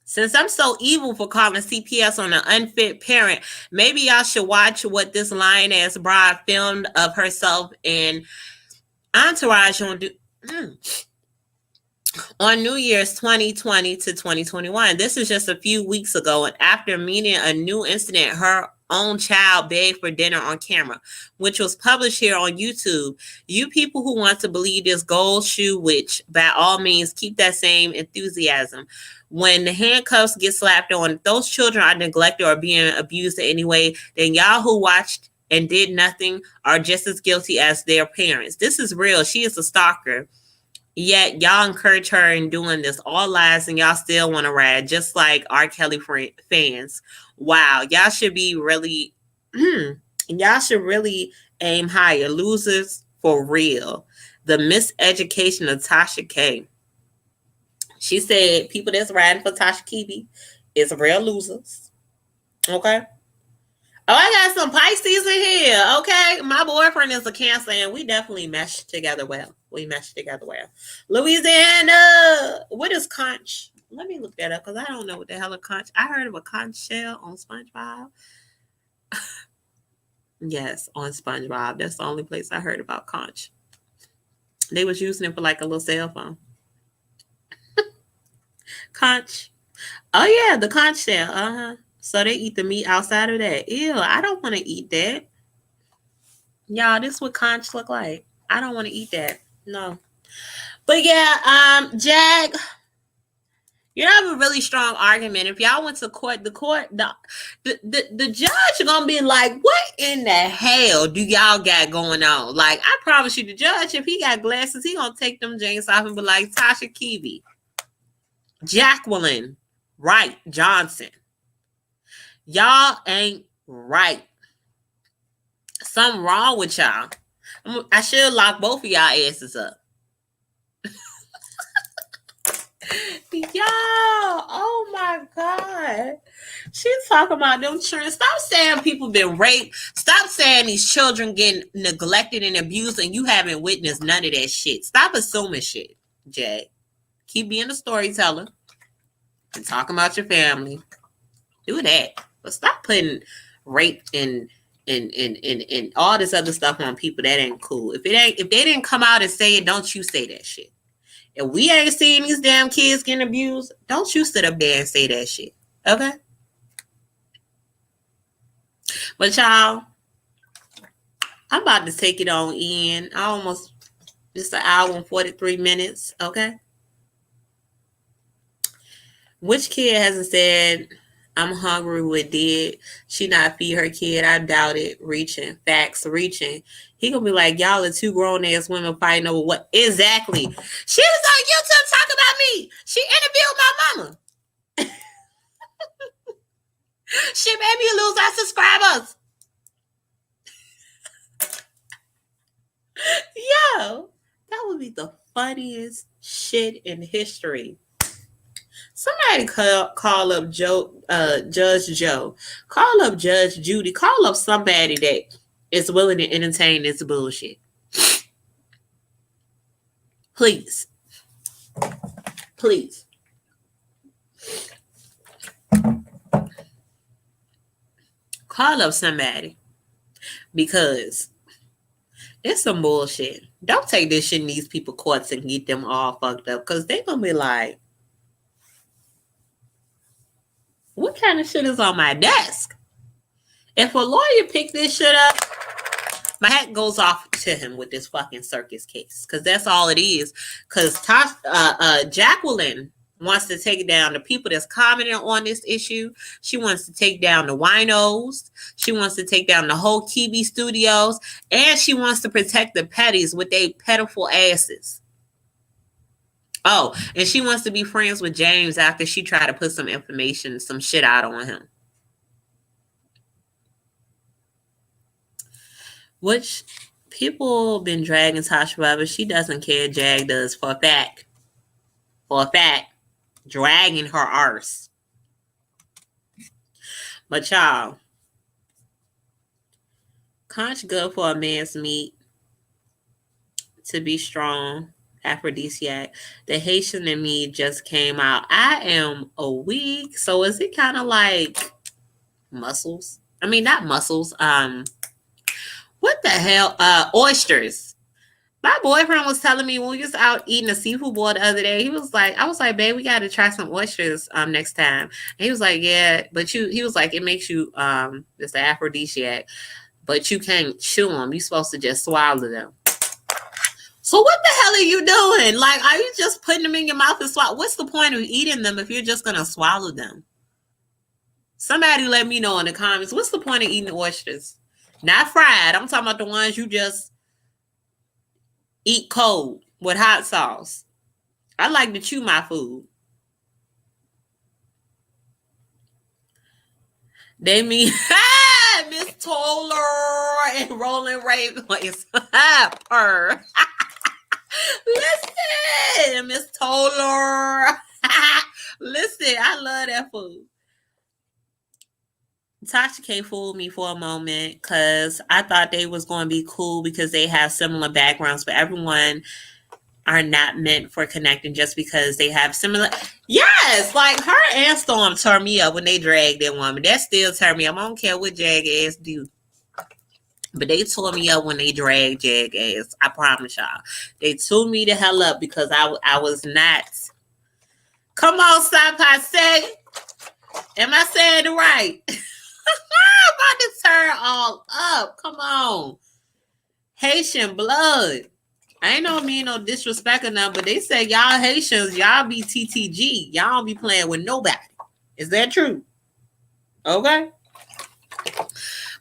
Since I'm so evil for calling CPS on an unfit parent, maybe y'all should watch what this lying-ass bride filmed of herself in Entourage on New Year's 2020 to 2021. This is just a few weeks ago, and after meeting a new incident, her own child begged for dinner on camera, which was published here on YouTube. You people who want to believe this gold shoe witch, by all means, keep that same enthusiasm. When the handcuffs get slapped on, if those children are neglected or being abused in any way, then y'all who watched and did nothing are just as guilty as their parents. This is real. She is a stalker. Yet y'all encourage her in doing this. All lies, and y'all still want to ride, just like R. Kelly fans. Wow, y'all should be really, y'all should really aim higher. Losers for real. The miseducation of Tasha K. She said people that's riding for Tasha K is real losers. Okay. Oh, I got some Pisces in here. Okay. My boyfriend is a Cancer, and we definitely mesh together well. Louisiana. What is conch? Let me look that up because I don't know what the hell a conch. I heard of a conch shell on SpongeBob. Yes, on SpongeBob. That's the only place I heard about conch. They was using it for like a little cell phone. Conch. Oh, yeah, the conch shell. Uh-huh. So they eat the meat outside of that. Ew, I don't want to eat that. Y'all, this is what conch look like. I don't want to eat that. No. But yeah, Jag, you have a really strong argument. If y'all went to court, the judge gonna be like, what in the hell do y'all got going on? Like, I promise you, the judge, if he got glasses, he gonna take them James off and be like, Tasha K, Jaguar Wright Johnson, y'all ain't right. Something wrong with y'all. I should lock both of y'all asses up. Y'all, oh my God. She's talking about them children. Stop saying people been raped. Stop saying these children getting neglected and abused and you haven't witnessed none of that shit. Stop assuming shit, Jay. Keep being a storyteller and talking about your family. Do that. But stop putting rape and all this other stuff on people. That ain't cool. If they didn't come out and say it, don't you say that shit. If we ain't seeing these damn kids getting abused, don't you sit up there and say that shit. Okay? But y'all, I'm about to take it on in. Just an hour and 43 minutes. Okay? Which kid hasn't said, I'm hungry with did she not feed her kid? I doubt it. Reaching. Facts. Reaching. He gonna be like, y'all are two grown ass women fighting over what? Exactly. She was on YouTube talking about me. She interviewed my mama. She made me lose our subscribers. Yo, that would be the funniest shit in history. Somebody call up Judge Joe. Call up Judge Judy. Call up somebody that is willing to entertain this bullshit. Please. Please. Call up somebody. Because it's some bullshit. Don't take this shit in these people courts and get them all fucked up. Because they're going to be like, what kind of shit is on my desk? If a lawyer picked this shit up, my hat goes off to him with this fucking circus case. Because that's all it is. Because Jacqueline wants to take down the people that's commenting on this issue. She wants to take down the winos. She wants to take down the whole TV studios. And she wants to protect the petties with their pitiful asses. Oh, and she wants to be friends with James after she tried to put some information, some shit out on him. Which people been dragging Tasha K, but she doesn't care. Jag does for a fact. For a fact. Dragging her arse. But y'all, conch good for a man's meat to be strong. Aphrodisiac. The Haitian in me just came out. I am a weak. So is it kind of like mussels? I mean, not mussels. What the hell? Oysters. My boyfriend was telling me when we was out eating a seafood boil the other day, I was like, babe, we got to try some oysters next time. And he was like, yeah, but he was like, it makes you, it's an aphrodisiac, but you can't chew them. You're supposed to just swallow them. So what the hell are you doing? Like, are you just putting them in your mouth and swallow? What's the point of eating them if you're just going to swallow them? Somebody let me know in the comments. What's the point of eating oysters? Not fried. I'm talking about the ones you just eat cold with hot sauce. I like to chew my food. They mean Miss Toller and Rolling Ray voice. Purr. Listen, Miss Toller. Listen, I love that food. Tasha K fooled me for a moment because I thought they was going to be cool because they have similar backgrounds, but everyone are not meant for connecting just because they have similar. Yes, like her and Storm turned me up when they dragged that woman. That still turned me up. I don't care what Jackass do. But they tore me up when they dragged Jackass. I promise y'all. They tore me the hell up because I was not. Come on, stop, I say. Am I saying it right? I'm about to turn all up. Come on. Haitian blood. I ain't no mean no disrespect or nothing, but they say y'all Haitians, y'all be TTG. Y'all don't be playing with nobody. Is that true? Okay.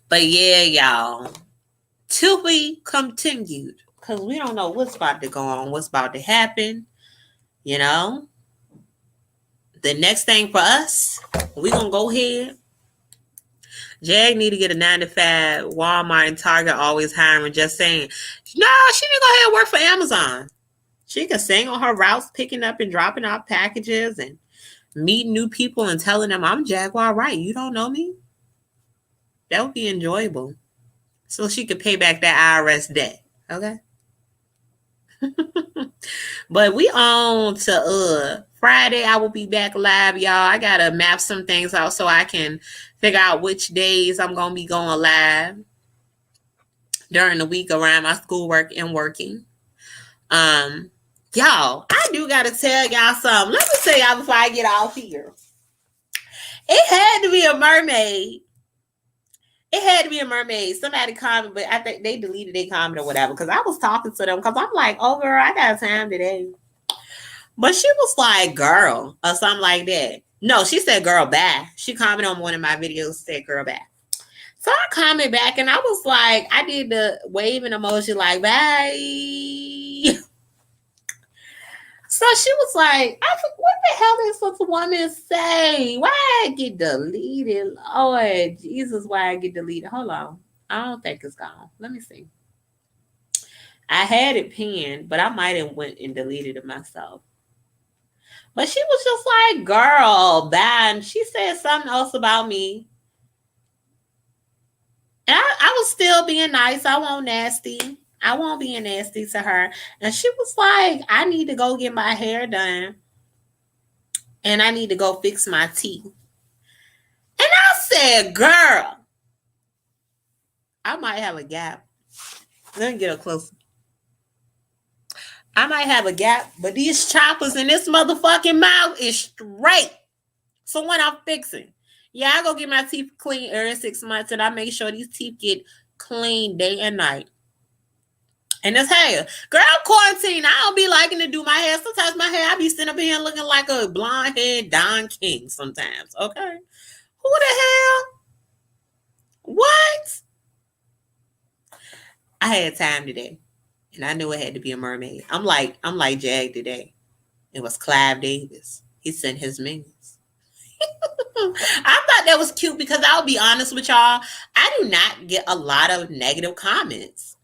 But yeah, y'all. To be continued. Because we don't know what's about to go on, what's about to happen. You know? The next thing for us, we're going to go ahead. Jag need to get a 9-to-5. Walmart and Target always hiring. Just saying, no, she need to go ahead and work for Amazon. She can sing on her routes, picking up and dropping off packages and meeting new people and telling them, I'm Jaguar Wright. You don't know me? That would be enjoyable. So she could pay back that IRS debt. Okay? But we on to Friday. I will be back live, y'all. I got to map some things out so I can figure out which days I'm going to be going live during the week around my schoolwork and working. Y'all, I do got to tell y'all something. Let me tell y'all before I get off here. It had to be a mermaid. It had to be a mermaid. Somebody commented, but I think they deleted their comment or whatever because I was talking to them because I'm like, oh, girl, I got time today. But she was like, girl, or something like that. No, she said, girl, bye. She commented on one of my videos, said, girl, bye. So I commented back and I was like, I did the waving emoji like, bye. So she was like, what the hell is such a woman say? Why I get deleted? Lord Jesus, why I get deleted? Hold on. I don't think it's gone. Let me see. I had it pinned, but I might have went and deleted it myself. But she was just like, girl, bye. And she said something else about me. And I was still being nice. I won't nasty. I won't be nasty to her. And she was like, I need to go get my hair done. And I need to go fix my teeth. And I said, girl, I might have a gap. Let me get a closer. I might have a gap, but these choppers in this motherfucking mouth is straight. So when I'm fixing, yeah, I go get my teeth clean every 6 months and I make sure these teeth get clean day and night. And this hair. Girl, I'm quarantined. I don't be liking to do my hair. Sometimes my hair, I be sitting up here looking like a blonde head Don King sometimes. Okay. Who the hell? What? I had time today. And I knew it had to be a mermaid. I'm like Jag today. It was Clive Davis. He sent his minions. I thought that was cute because I'll be honest with y'all. I do not get a lot of negative comments.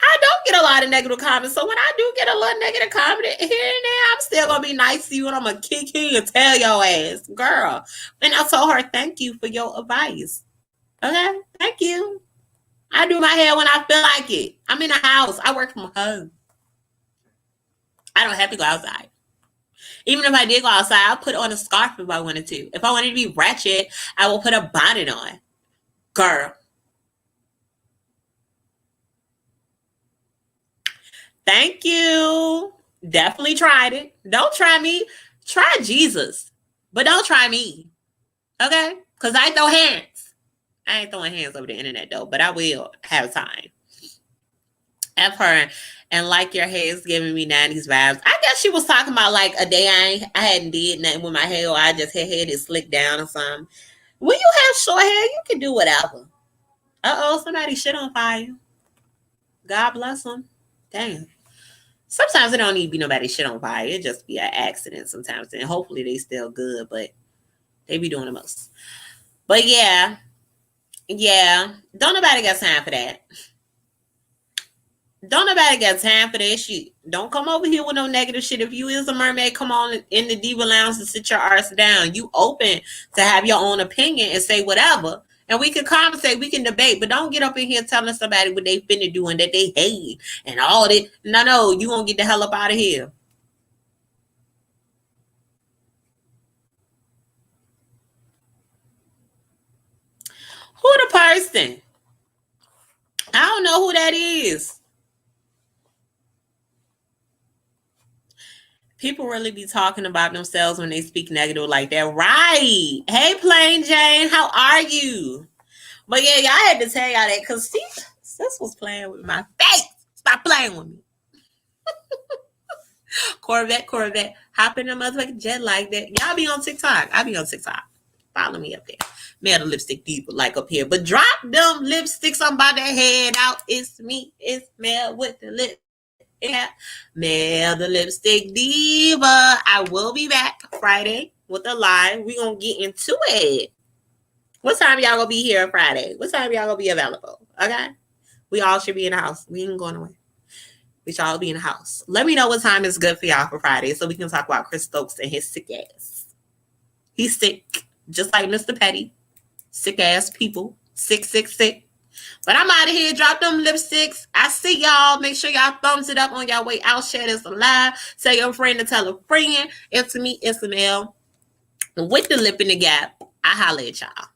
I don't get a lot of negative comments. So when I do get a little negative comment here and there, I'm still going to be nice to you and I'm going to kick you and tell your ass, girl. And I told her, thank you for your advice. Okay? Thank you. I do my hair when I feel like it. I'm in the house. I work from home. I don't have to go outside. Even if I did go outside, I'll put on a scarf if I wanted to. If I wanted to be ratchet, I will put a bonnet on. Girl. Thank you. Definitely tried it. Don't try me. Try Jesus. But don't try me. Okay? Because I throw hands. I ain't throwing hands over the internet, though. But I will have time. F her and like your hair is giving me 90s vibes. I guess she was talking about like a day I hadn't did nothing with my hair, or I just had it slicked down or something. When you have short hair, you can do whatever. Somebody shit on fire. God bless them. Damn. Sometimes it don't need to be nobody shit on fire. It just be an accident sometimes, and hopefully they still good, but they be doing the most. But yeah, don't nobody got time for that. Don't nobody got time for that shit. Don't come over here with no negative shit. If you is a mermaid, come on in the Diva Lounge and sit your arse down. You open to have your own opinion and say whatever. And we can conversate, we can debate, but don't get up in here telling somebody what they finna do and that they hate and all that. No, you won't get the hell up out of here. Who the person? I don't know who that is. People really be talking about themselves when they speak negative like that. Right. Hey, Plain Jane, how are you? But yeah, y'all had to tell y'all that because sis was playing with my face. Stop playing with me. Corvette, hop in the motherfucking jet like that. Y'all be on TikTok. I be on TikTok. Follow me up there. Melthelipstickdiva like up here. But drop them lipsticks on by the head out. It's me. It's Mel with the lip. Yeah. Melthelipstickdiva. I will be back Friday with a live. We're going to get into it. What time y'all going to be here Friday? What time y'all going to be available? Okay? We all should be in the house. We ain't going away. We should all be in the house. Let me know what time is good for y'all for Friday so we can talk about Chris Stokes and his sick ass. He's sick, just like Mr. Petty. Sick ass people. Sick. But I'm out of here. Drop them lipsticks. I see y'all. Make sure y'all thumbs it up on y'all way out. Share this live. Tell your friend to tell a friend. It's me, it's Mel. With the lip in the gap. I holla at y'all.